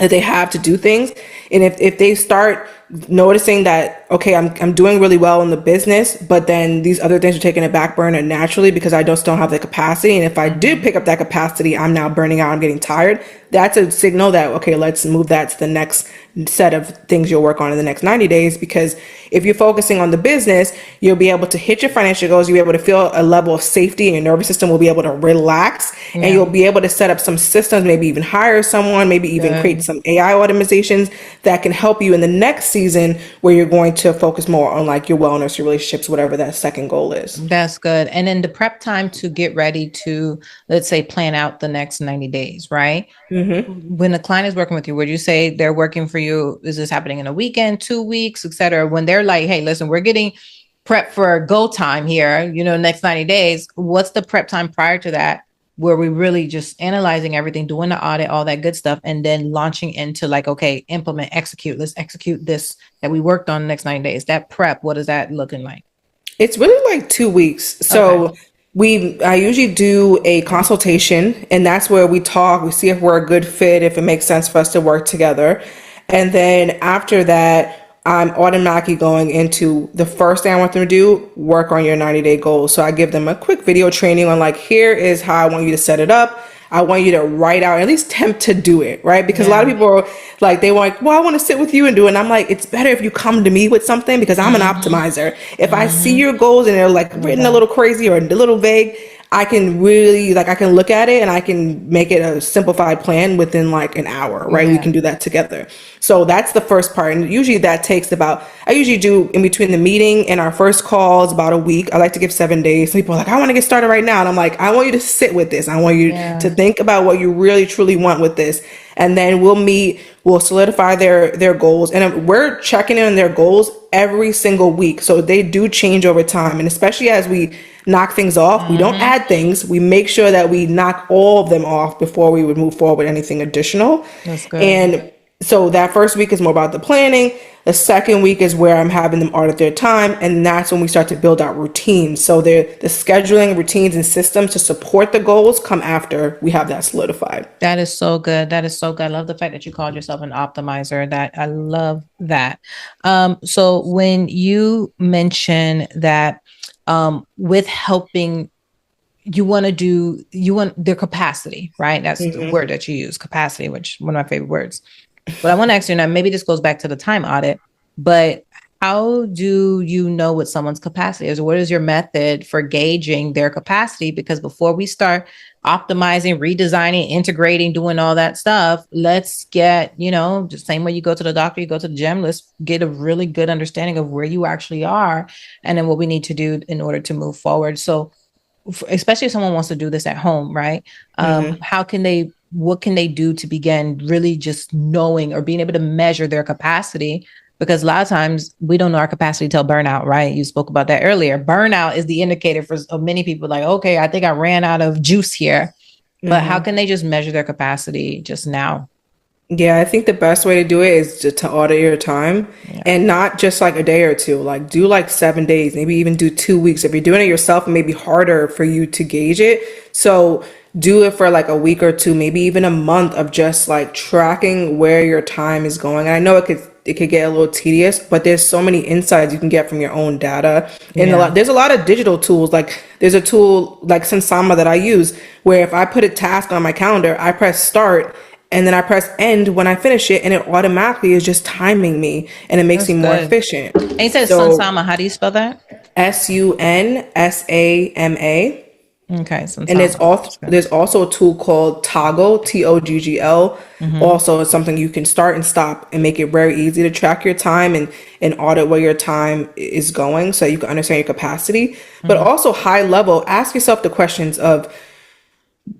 that they have to do things. And if they start noticing that, okay, I'm doing really well in the business, but then these other things are taking a back burner naturally because I just don't have the capacity. And if I did pick up that capacity, I'm now burning out, I'm getting tired. That's a signal that, okay, let's move that to the next set of things you'll work on in the next 90 days. Because if you're focusing on the business, you'll be able to hit your financial goals. You'll be able to feel a level of safety, and your nervous system will be able to relax, and you'll be able to set up some systems, maybe even hire someone, maybe even create some AI automatizations that can help you in the next season where you're going to focus more on like your wellness, your relationships, whatever that second goal is. That's good. And then the prep time to get ready to, let's say, plan out the next 90 days, right? Mm-hmm. When the client is working with you, would you say they're working for you? Is this happening in a weekend, 2 weeks, et cetera? When they're like, hey, listen, we're getting prep for go time here, next 90 days. What's the prep time prior to that, where we really just analyzing everything, doing the audit, all that good stuff, and then launching into like, okay, implement, execute. Let's execute this that we worked on the next 90 days. That prep, what is that looking like? It's really like 2 weeks. So I usually do a consultation, and that's where we talk, we see if we're a good fit, if it makes sense for us to work together. And then after that, I'm automatically going into the first thing I want them to do, work on your 90-day goals. So I give them a quick video training on like, here is how I want you to set it up. I want you to write out, at least attempt to do it, right? Because a lot of people are like, they want, well, I want to sit with you and do it. And I'm like, it's better if you come to me with something because I'm an optimizer. If I see your goals and they're like written a little crazy or a little vague, I can really I can look at it and I can make it a simplified plan within like an hour, right? We can do that together. So that's the first part. And usually that takes I usually do in between the meeting and our first call is about a week. I like to give 7 days. Some people are like, I want to get started right now. And I'm like, I want you to sit with this. I want you to think about what you really truly want with this. And then we'll meet, we'll solidify their goals. And we're checking in on their goals every single week. So they do change over time. And especially as we knock things off, we don't add things. We make sure that we knock all of them off before we would move forward with anything additional. That's good. And so that first week is more about the planning. The second week is where I'm having them audit their time. And that's when we start to build out routines. So the scheduling, routines, and systems to support the goals come after we have that solidified. That is so good. That is so good. I love the fact that you called yourself an optimizer. That I love that. So when you mention that with helping, you want their capacity, right? That's the word that you use, capacity, which one of my favorite words. But I want to ask you now, maybe this goes back to the time audit, but how do you know what someone's capacity is? What is your method for gauging their capacity? Because before we start optimizing, redesigning, integrating, doing all that stuff, let's get, just same way you go to the doctor, you go to the gym, let's get a really good understanding of where you actually are and then what we need to do in order to move forward. So especially if someone wants to do this at home, right? What can they do to begin really just knowing or being able to measure their capacity? Because a lot of times we don't know our capacity till burnout, right? You spoke about that earlier. Burnout is the indicator for many people, like, okay, I think I ran out of juice here. But how can they just measure their capacity just now? Yeah, I think the best way to do it is to audit your time and not just like a day or two, like do like 7 days, maybe even do 2 weeks. If you're doing it yourself, it may be harder for you to gauge it. So do it for like a week or two, maybe even a month of just like tracking where your time is going. And I know it could get a little tedious, but there's so many insights you can get from your own data. And there's a lot of digital tools. Like there's a tool like Sansama that I use where if I put a task on my calendar, I press start and then I press end when I finish it, and it automatically is just timing me, and it makes me more efficient. And you said Sansama. How do you spell that? Sunsama. Okay. And there's also a tool called Toggle, Toggl. Also, it's something you can start and stop and make it very easy to track your time and audit where your time is going so you can understand your capacity. But also high level, ask yourself the questions of,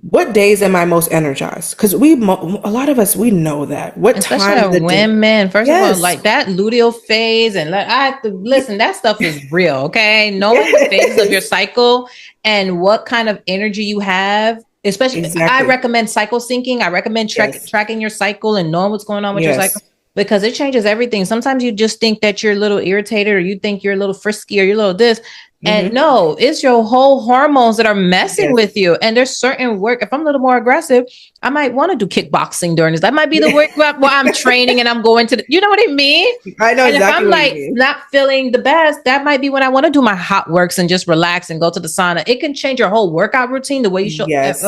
what days am I most energized? Because a lot of us, we know that. Especially time of the women, day? First of all, like that luteal phase, and I have to listen. That stuff is real, okay? Knowing the phase of your cycle and what kind of energy you have. Especially, I recommend cycle syncing. I recommend tracking your cycle and knowing what's going on with your cycle, because it changes everything. Sometimes you just think that you're a little irritated, or you think you're a little frisky, or you're a little this. And no, it's your whole hormones that are messing with you. And there's certain work. If I'm a little more aggressive, I might want to do kickboxing during this. That might be the work where I'm training and I'm going to you know what I mean? I know exactly. If I'm like not feeling the best, that might be when I want to do my hot works and just relax and go to the sauna. It can change your whole workout routine, the way you show. Yes.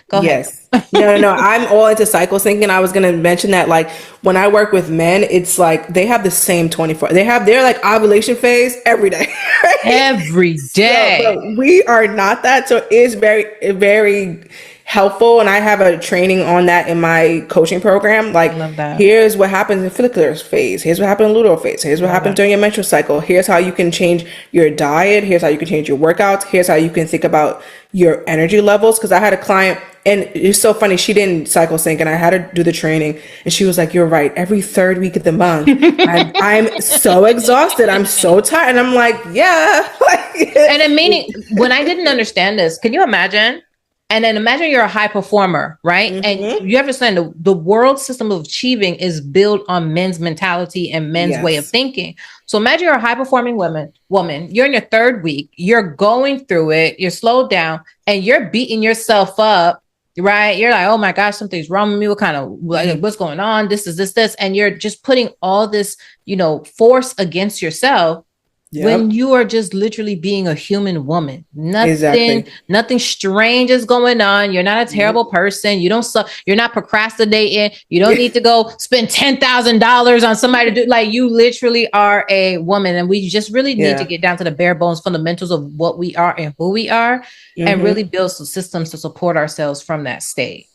Go ahead. No. I'm all into cycle syncing. I was going to mention that, like, when I work with men, it's like they have the same 24. They have their like ovulation phase every day. Right? Every day. But we are not that. So it is very, very helpful. And I have a training on that in my coaching program. Like, I love that. Here's what happens in follicular phase. Here's what happens in luteal phase. Here's what happens during your menstrual cycle. Here's how you can change your diet. Here's how you can change your workouts. Here's how you can think about your energy levels. Because I had a client, and it's so funny, she didn't cycle sync, and I had her do the training, and she was like, you're right, every third week of the month I'm so exhausted, I'm so tired. And I'm like, yeah. And then meaning, when I didn't understand this, can you imagine? And then imagine you're a high performer, right? And you understand the world system of achieving is built on men's mentality and men's way of thinking. So imagine you're a high performing woman, you're in your third week, you're going through it, you're slowed down, and you're beating yourself up right? You're like, oh my gosh, something's wrong with me. What kind of, like, what's going on? This is this. And you're just putting all this, force against yourself when Yep. you are just literally being a human woman. Nothing, Exactly. nothing strange is going on. You're not a terrible person. You're not procrastinating. You don't need to go spend $10,000 on somebody to do, like, you literally are a woman. And we just really need to Yeah. get down to the bare bones fundamentals of what we are and who we are, and really Hmm. build some systems to support ourselves from that state.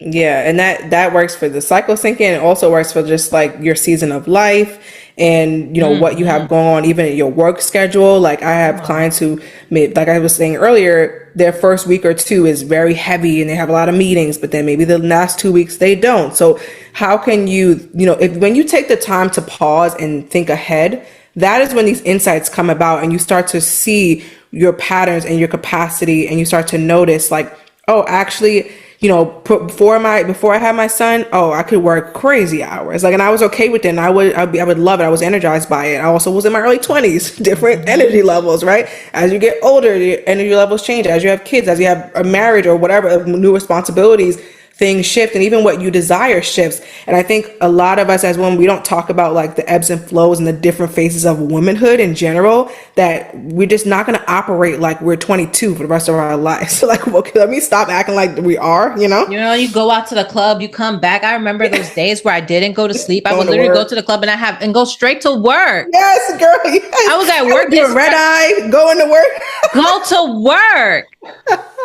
Yeah, and that works for the cycle syncing, and it also works for just like your season of life and what you have Mm-hmm. going on, even in your work schedule. Like I Come have on. clients who made, like I was saying earlier, their first week or two is very heavy and they have a lot of meetings, but then maybe the last 2 weeks they don't. So how can if when you take the time to pause and think ahead, that is when these insights come about and you start to see your patterns and your capacity, and you start to notice like, oh, actually, before I had my son, oh, I could work crazy hours. Like, and I was okay with it. And I would love it. I was energized by it. I also was in my early 20s, different energy levels, right? As you get older, your energy levels change. As you have kids, as you have a marriage or whatever, new responsibilities, things shift, and even what you desire shifts. And I think a lot of us as women, we don't talk about like the ebbs and flows and the different phases of womanhood in general, that we're just not going to operate like we're 22 for the rest of our lives. So like, okay, let me stop acting like we are, You go out to the club, you come back. I remember those days where I didn't go to sleep. I would going to literally go to work. the club and go straight to work. Yes, girl. I was Yes. at I would work do this a red eye, going to work. go to work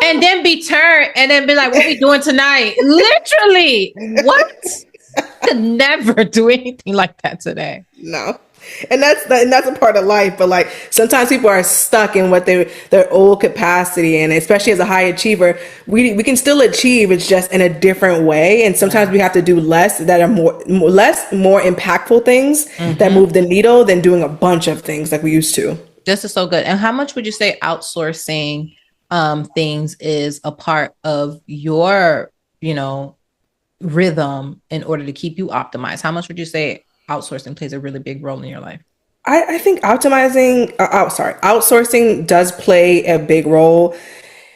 and then be turned and then be like, what we doing tonight? Literally, what? Could never do anything like that today. No. And that's a part of life, but like sometimes people are stuck in what their old capacity, and especially as a high achiever, we can still achieve, it's just in a different way, and sometimes Yeah. we have to do less that are more impactful things that Mm-hmm. move the needle than doing a bunch of things like we used to. This is so good. And how much would you say outsourcing things is a part of your, rhythm in order to keep you optimized? How much would you say outsourcing plays a really big role in your life? I think outsourcing does play a big role.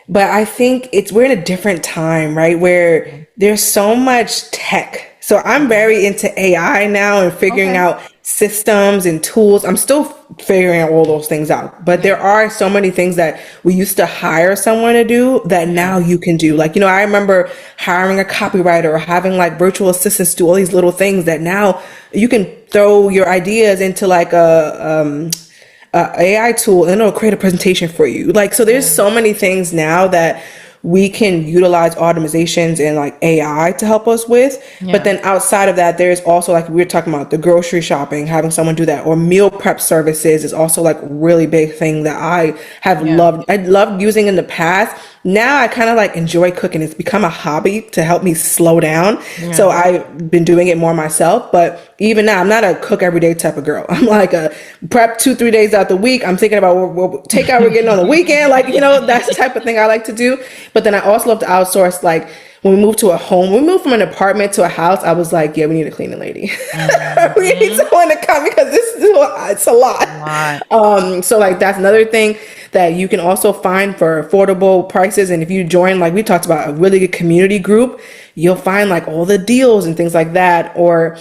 But I think we're in a different time, right? Where there's so much tech. So I'm very into AI now and figuring Okay. out systems and tools. I'm still figuring out all those things out. But there Yeah. are so many things that we used to hire someone to do that Yeah. now you can do. Like, I remember hiring a copywriter or having like virtual assistants do all these little things that now you can throw your ideas into like a AI tool and it'll create a presentation for you. Like, so there's Yeah. so many things now that we can utilize automatizations and like AI to help us with. But Yeah. then outside of that, there's also like we were talking about the grocery shopping, having someone do that, or meal prep services is also like a really big thing that I have Yeah. loved. I loved using in the past. Now I kind of like enjoy cooking. It's become a hobby to help me slow down. So Yeah. I've been doing it more myself. But even now, I'm not a cook every day type of girl. I'm like a prep 2, 3 days out the week. I'm thinking about what takeout we're getting on the weekend. Like, that's the type of thing I like to do. But then I also love to outsource. Like when we moved to a home, we moved from an apartment to a house. I was like, yeah, we need a cleaning lady. We need Mhm. someone to come because it's a lot. A lot. So like that's another thing that you can also find for affordable prices. And if you join, like we talked about, a really good community group, you'll find like all the deals and things like that. Or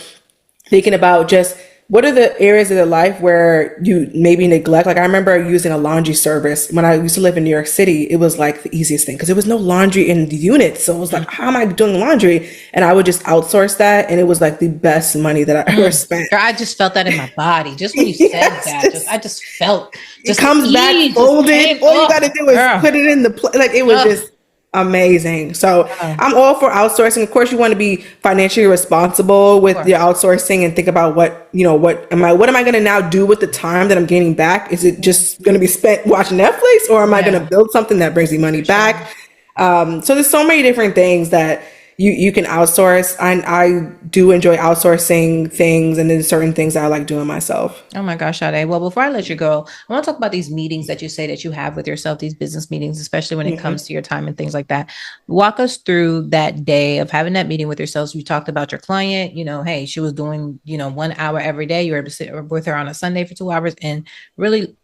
thinking about just what are the areas of their life where you maybe neglect. Like I remember using a laundry service when I used to live in New York City. It was like the easiest thing because there was no laundry in the unit. So it was like, how am I doing laundry? And I would just outsource that, and it was like the best money that I ever spent. Girl, I just felt that in my body. Just when you said Yes, that, I just felt it just the comes back ease just folded. came. All you Oh, got to do is girl. put it in like it was Oh, just amazing. So yeah. I'm all for outsourcing. Of course, you want to be financially responsible Of with your course. outsourcing and think about what am I going to now do with the time that I'm gaining back? Is it just going to be spent watching Netflix, or am I going Yeah, to build something that brings me money for sure. back? So there's so many different things that you can outsource. I do enjoy outsourcing things, and then certain things that I like doing myself. Oh my gosh, Sade. Well, before I let you go, I want to talk about these meetings that you say that you have with yourself, these business meetings, especially when it comes to your time and things like that. Walk us through that day of having that meeting with yourselves. You talked about your client, hey, she was doing, 1 hour every day. You were able to sit with her on a Sunday for 2 hours and really,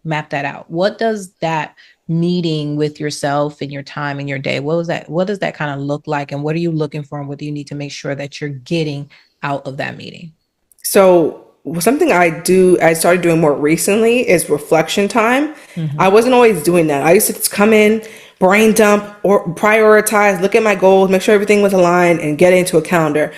map that out. What does that meeting with yourself and your time and your day? What does that kind of look like? And what are you looking for? And what do you need to make sure that you're getting out of that meeting? So something I started doing more recently is reflection time. I Mm-hmm. wasn't always doing that. I used to just come in, brain dump, or prioritize, look at my goals, make sure everything was aligned, and get into a calendar.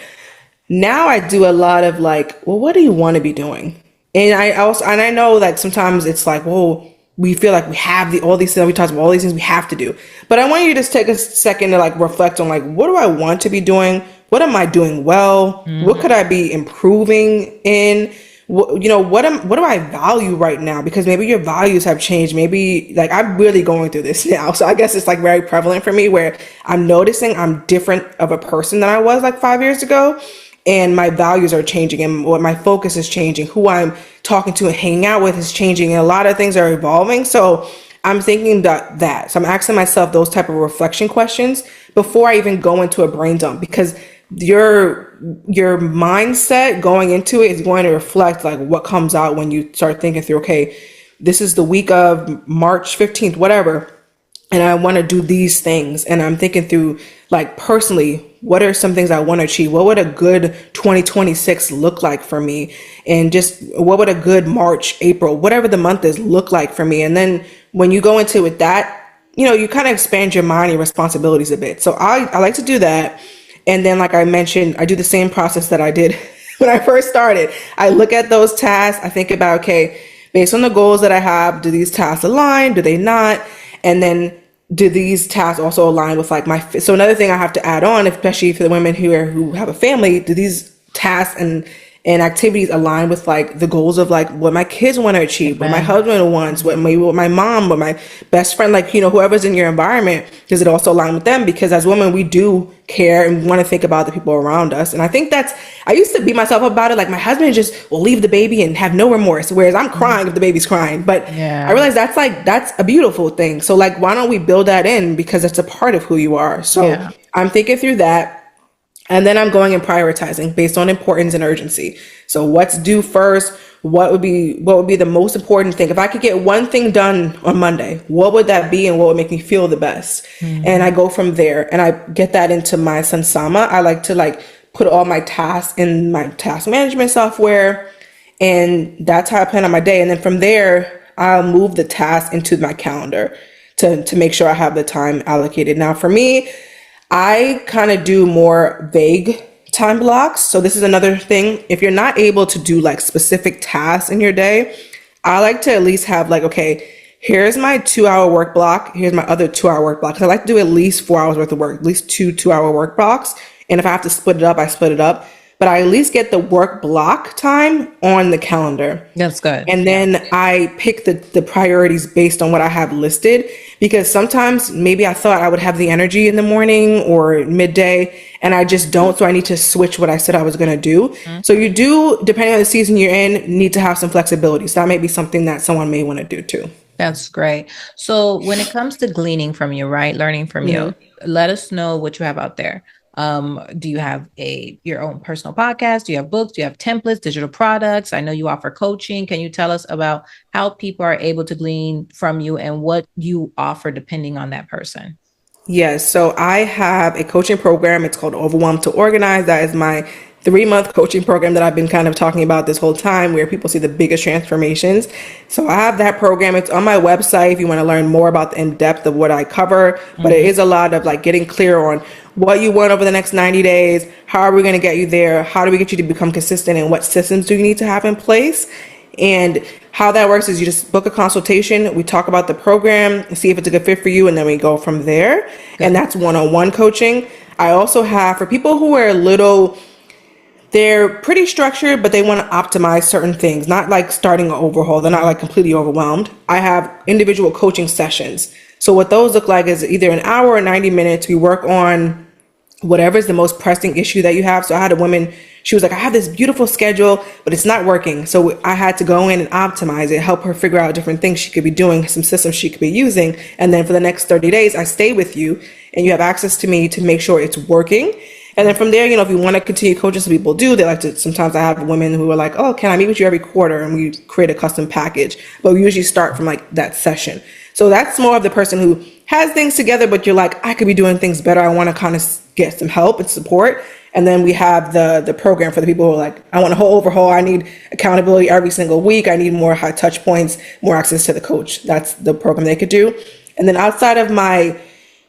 Now I do a lot of like, well, what do you want to be doing? And I know like sometimes it's like, well, we feel like we have all these things we talked about, all these things we have to do. But I want you to just take a second to like reflect on like, what do I want to be doing? What am I doing well? What could I be improving in? What do I value right now? Because maybe your values have changed. Maybe like I'm really going through this now. So I guess it's like very prevalent for me where I'm noticing I'm different of a person than I was like 5 years ago. And my values are changing and what my focus is changing. Who I'm talking to and hanging out with is changing. And a lot of things are evolving. So I'm thinking that. So I'm asking myself those type of reflection questions before I even go into a brain dump, because your mindset going into it is going to reflect like what comes out when you start thinking through, okay, this is the week of March 15th, whatever, and I want to do these things. And I'm thinking through like personally, what are some things I want to achieve? What would a good 2026 look like for me? And just what would a good March, April, whatever the month is look like for me? And then when you go into it with that, you kind of expand your mind and responsibilities a bit. So I like to do that. And then, like I mentioned, I do the same process that I did when I first started. I look at those tasks. I think about, okay, based on the goals that I have, do these tasks align? Do they not? And then do these tasks also align with like so another thing I have to add on, especially for the women who have a family, do these tasks and activities align with like the goals of like what my kids want to achieve, what my husband wants, what my mom, what my best friend, like, whoever's in your environment, does it also align with them? Because as women, we do care and want to think about the people around us. And I think I used to beat myself up about it. Like my husband just will leave the baby and have no remorse, whereas I'm crying if the baby's crying. But Yeah. I realize that's a beautiful thing. So like, why don't we build that in? Because it's a part of who you are. So Yeah. I'm thinking through that. And then I'm going and prioritizing based on importance and urgency. So what's due first? What would be the most important thing? If I could get one thing done on Monday, what would that be and what would make me feel the best? And I go from there and I get that into my Sansama. I like to like put all my tasks in my task management software, and that's how I plan on my day. And then from there, I'll move the task into my calendar to make sure I have the time allocated. Now for me, I kind of do more vague time blocks. So this is another thing. If you're not able to do like specific tasks in your day, I like to at least have like, okay, here's my 2 hour work block. Here's my other 2 hour work block. 'Cause I like to do at least 4 hours worth of work, at least two hour work blocks. And if I have to split it up, I split it up. But I at least get the work block time on the calendar. That's good. And then I pick the priorities based on what I have listed, because sometimes maybe I thought I would have the energy in the morning or midday and I just don't. So I need to switch what I said I was going to do. So you do, depending on the season you're in, need to have some flexibility. So that may be something that someone may want to do too. That's great. So when it comes to gleaning from you, right? Learning from you, let us know what you have out there. Do you have your own personal podcast? Do you have books? Do you have templates, digital products? I know you offer coaching. Can you tell us about how people are able to glean from you and what you offer depending on that person? Yes. So I have a coaching program. It's called Overwhelmed to Organize. That is my 3-month coaching program that I've been kind of talking about this whole time, where people see the biggest transformations. So I have that program. It's on my website if you want to learn more about the in-depth of what I cover. But it is a lot of like getting clear on what you want over the next 90 days. How are we going to get you there? How do we get you to become consistent? And what systems do you need to have in place? And how that works is you just book a consultation. We talk about the program, see if it's a good fit for you, and then we go from there. And that's one-on-one coaching. I also have, for people who are they're pretty structured, but they want to optimize certain things, not like starting an overhaul. They're not like completely overwhelmed. I have individual coaching sessions. So what those look like is either an hour or 90 minutes. We work on whatever is the most pressing issue that you have. So I had a woman, she was like, I have this beautiful schedule, but it's not working. So I had to go in and optimize it, help her figure out different things she could be doing, some systems she could be using. And then for the next 30 days, I stay with you and you have access to me to make sure it's working. And then from there, if you want to continue coaching, some people do. They like to, sometimes I have women who are like, oh, can I meet with you every quarter? And we create a custom package. But we usually start from like that session. So that's more of the person who has things together, but you're like, I could be doing things better. I want to kind of get some help and support. And then we have the program for the people who are like, I want a whole overhaul. I need accountability every single week. I need more high touch points, more access to the coach. That's the program they could do. And then outside of my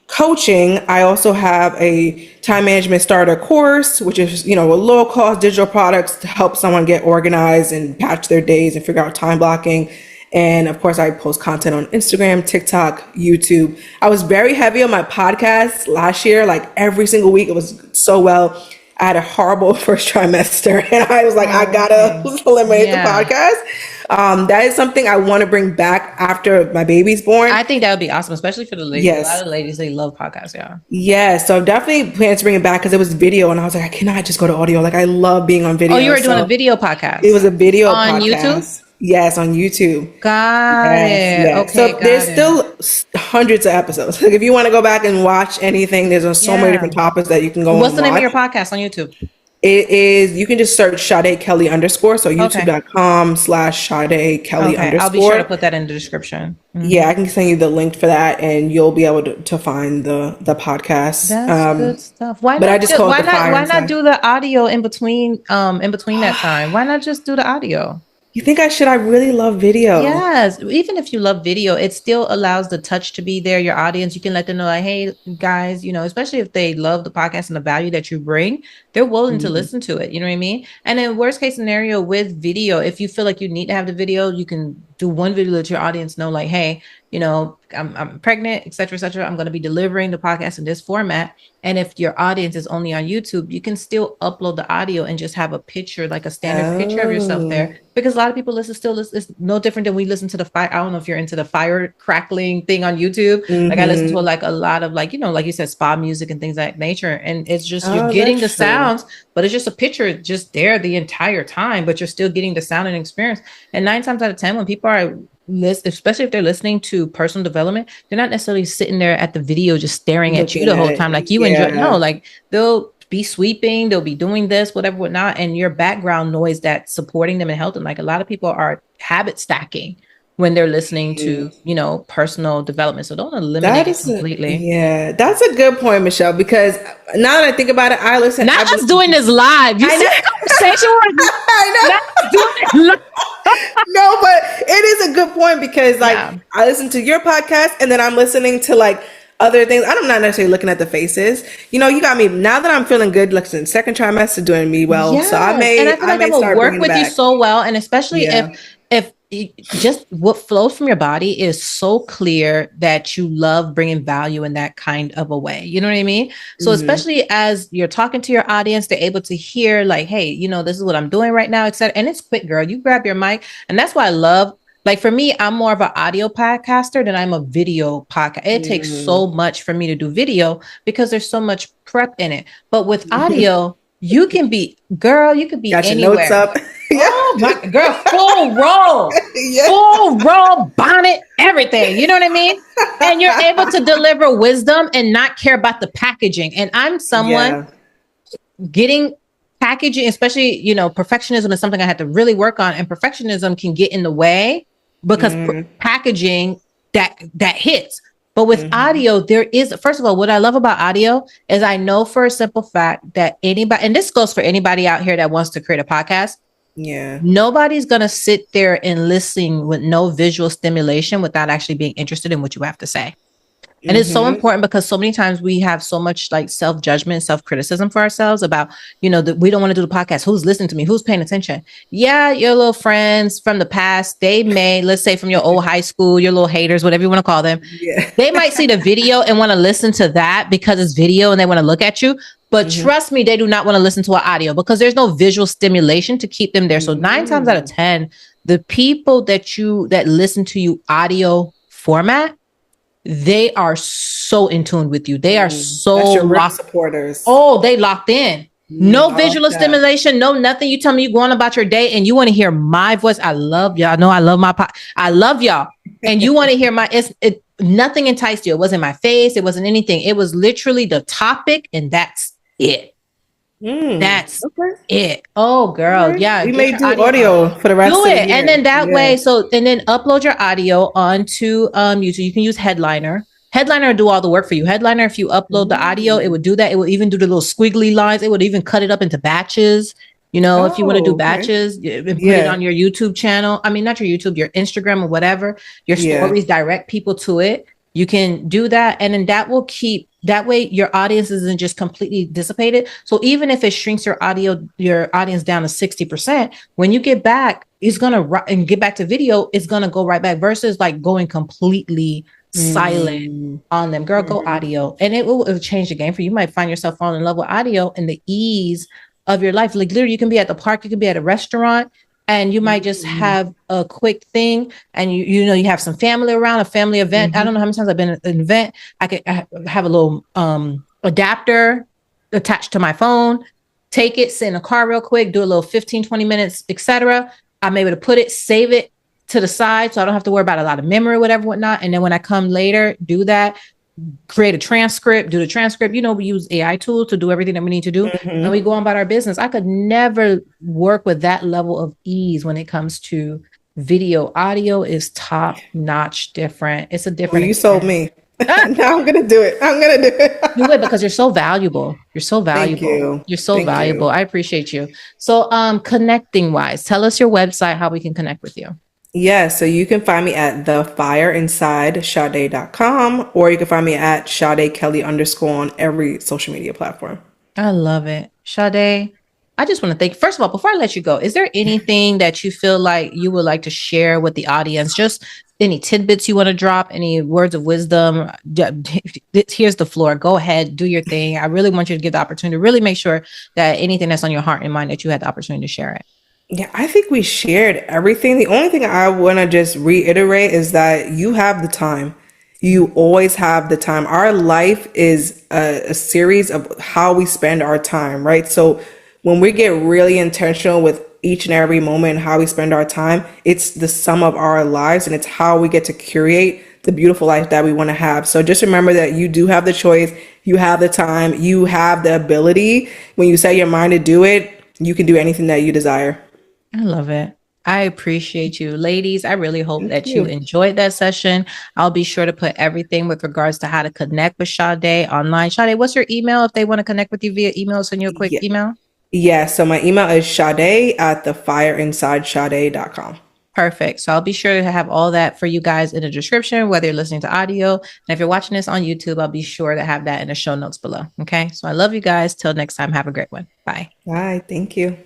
coaching, I also have a time management starter course, which is, a low cost digital products to help someone get organized and patch their days and figure out time blocking. And of course, I post content on Instagram, TikTok, YouTube. I was very heavy on my podcast last year, like every single week. It was so well. I had a horrible first trimester, and I was like, I gotta eliminate the podcast. That is something I want to bring back after my baby's born. I think that would be awesome, especially for the ladies. Yes. A lot of ladies, they love podcasts. Yeah. So I'm definitely planning to bring it back because it was video, and I was like, I cannot just go to audio. Like I love being on video. Oh, you were doing a video podcast. It was a video on podcast. YouTube. Yes, on YouTube. Got it. Yes. Okay. So there's still hundreds of episodes. Like if you want to go back and watch anything, there's so many different topics that you can go. What's the name of your podcast on YouTube? It is, you can just search Sade Kelly _. So youtube.com/Sade Kelly _. I'll be sure to put that in the description. Mm-hmm. Yeah, I can send you the link for that and you'll be able to find the podcast. That's good stuff. Why not do the audio in between that time? Why not just do the audio? You think I should? I really love video. Yes. Even if you love video, it still allows the touch to be there. Your audience, you can let them know like, hey guys, especially if they love the podcast and the value that you bring, they're willing to listen to it. You know what I mean? And in worst case scenario with video, if you feel like you need to have the video, you can do one video, let your audience know like, hey, I'm pregnant, et cetera, et cetera. I'm going to be delivering the podcast in this format. And if your audience is only on YouTube, you can still upload the audio and just have a picture, like a standard picture of yourself there. Because a lot of people listen. It's no different than we listen to the fire. I don't know if you're into the fire crackling thing on YouTube. Like I listen to a lot of like you said, spa music and things of that nature. And it's just, you're getting the sounds, but it's just a picture just there the entire time, but you're still getting the sound and experience. And 9 times out of 10, when people are especially if they're listening to personal development, they're not necessarily sitting there at the video just staring at you the whole time like you enjoy. No, like they'll be sweeping, they'll be doing this, whatnot, and your background noise that's supporting them and helping. Like a lot of people are habit stacking when they're listening to personal development. So don't eliminate it completely. That's a good point, Michelle, because now that I think about it, I listen. Not just doing this live. You see the conversation? I know. No, but it is a good point because I listen to your podcast and then I'm listening to like other things. I'm not necessarily looking at the faces. You got me now that I'm feeling good. Listen, second trimester doing me well. Yes. So I feel like I will work with you so well. And especially if just what flows from your body is so clear that you love bringing value in that kind of a way. You know what I mean? So especially as you're talking to your audience, they're able to hear like, hey, this is what I'm doing right now, etc. And it's quick, girl. You grab your mic. And that's why I love, like for me, I'm more of an audio podcaster than I'm a video podcast. It takes so much for me to do video because there's so much prep in it. But with audio, you can be anywhere. Your notes up. Oh my girl, full roll, full roll, bonnet, everything. You know what I mean? And you're able to deliver wisdom and not care about the packaging. And I'm someone getting packaging, especially, perfectionism is something I had to really work on. And perfectionism can get in the way because packaging that hits. But with audio, there is, first of all, what I love about audio is I know for a simple fact that anybody, and this goes for anybody out here that wants to create a podcast. Yeah. Nobody's going to sit there and listen with no visual stimulation without actually being interested in what you have to say. And it's so important because so many times we have so much like self-judgment, self-criticism for ourselves about, that we don't want to do the podcast. Who's listening to me? Who's paying attention? Yeah, your little friends from the past, they may, let's say from your old high school, your little haters, whatever you want to call them. Yeah. They might see the video and want to listen to that because it's video and they want to look at you. But trust me, they do not want to listen to an audio because there's no visual stimulation to keep them there. So 9 times out of 10, the people that listen to you audio format, they are so in tune with you. They are so supporters. Oh, they locked in. No visual stimulation, no nothing. You tell me you're going about your day and you want to hear my voice. I love y'all. No, I love I love y'all. And you want to hear nothing enticed you. It wasn't my face. It wasn't anything. It was literally the topic and that's it. That's Okay. it. Oh, All girl. right. Yeah. We Get may your do audio on. audio for the Do rest of the it. And then year. that Yeah. way, and then upload your audio onto YouTube. You can use Headliner. Headliner will do all the work for you. Headliner, if you upload the audio, it Mm. would do that. It will even do the little squiggly lines. It would even cut it up into batches. If you want to do Oh, okay. batches and put it Yeah. on your YouTube channel. I mean, not your YouTube, your Instagram or whatever, your Yeah. stories direct people to it. You can do that. And then that will keep that way your audience isn't just completely dissipated. So even if it shrinks your audience down to 60%, when you get back, it's gonna and get back to video, it's gonna go right back versus like going completely silent Mm. on them. Girl, go Mhm. audio. And it will change the game for you. You might find yourself falling in love with audio and the ease of your life. Like literally, you can be at the park, you can be at a restaurant, and you might just Mhm. have a quick thing and you have some family around, a family event. I don't know how Mhm. many times I've been at an event. I have a little adapter attached to my phone, take it, sit in a car real quick, do a little 15, 20 minutes, etc. I'm able to put it, save it to the side so I don't have to worry about a lot of memory, whatever, whatnot. And then when I come later, do that, create a transcript, do the transcript. We use AI tools to do everything that we need to do. And we Mhm. go on about our business. I could never work with that level of ease when it comes to video. Audio is top notch different. It's a Well, different you sold experience. me. Ah, Now I'm gonna do it. I'm gonna do do it it. because you're so valuable. You're so Thank valuable. you. You're so Thank valuable. you. I appreciate you. So connecting wise, tell us your website, how we can connect with you. Yeah, so you can find me at thefireinsidesade.com, or you can find me at Sade Kelly underscore on every social media platform. I love it. Sade, I just want to thank, first of all, before I let you go, is there anything that you feel like you would like to share with the audience? Just any tidbits you want to drop, any words of wisdom? Here's the floor. Go ahead, do your thing. I really want you to give the opportunity to really make sure that anything that's on your heart and mind that you had the opportunity to share it. Yeah, I think we shared everything. The only thing I want to just reiterate is that you have the time. You always have the time. Our life is a series of how we spend our time, right? So when we get really intentional with each and every moment, how we spend our time, it's the sum of our lives and it's how we get to curate the beautiful life that we want to have. So just remember that you do have the choice, you have the time, you have the ability. When you set your mind to do it, you can do anything that you desire. I love it. I appreciate you. Ladies, I really hope Thank that you you. enjoyed that session. I'll be sure to put everything with regards to how to connect with Sade online. Sade, what's your email if they want to connect with you via email? Send you a quick Yeah. email. Yeah. So my email is Sade at thefireinsidesade.com. Perfect. So I'll be sure to have all that for you guys in the description, whether you're listening to audio. And if you're watching this on YouTube, I'll be sure to have that in the show notes below. Okay. So I love you guys. Till next time, have a great one. Bye. Bye. Thank you.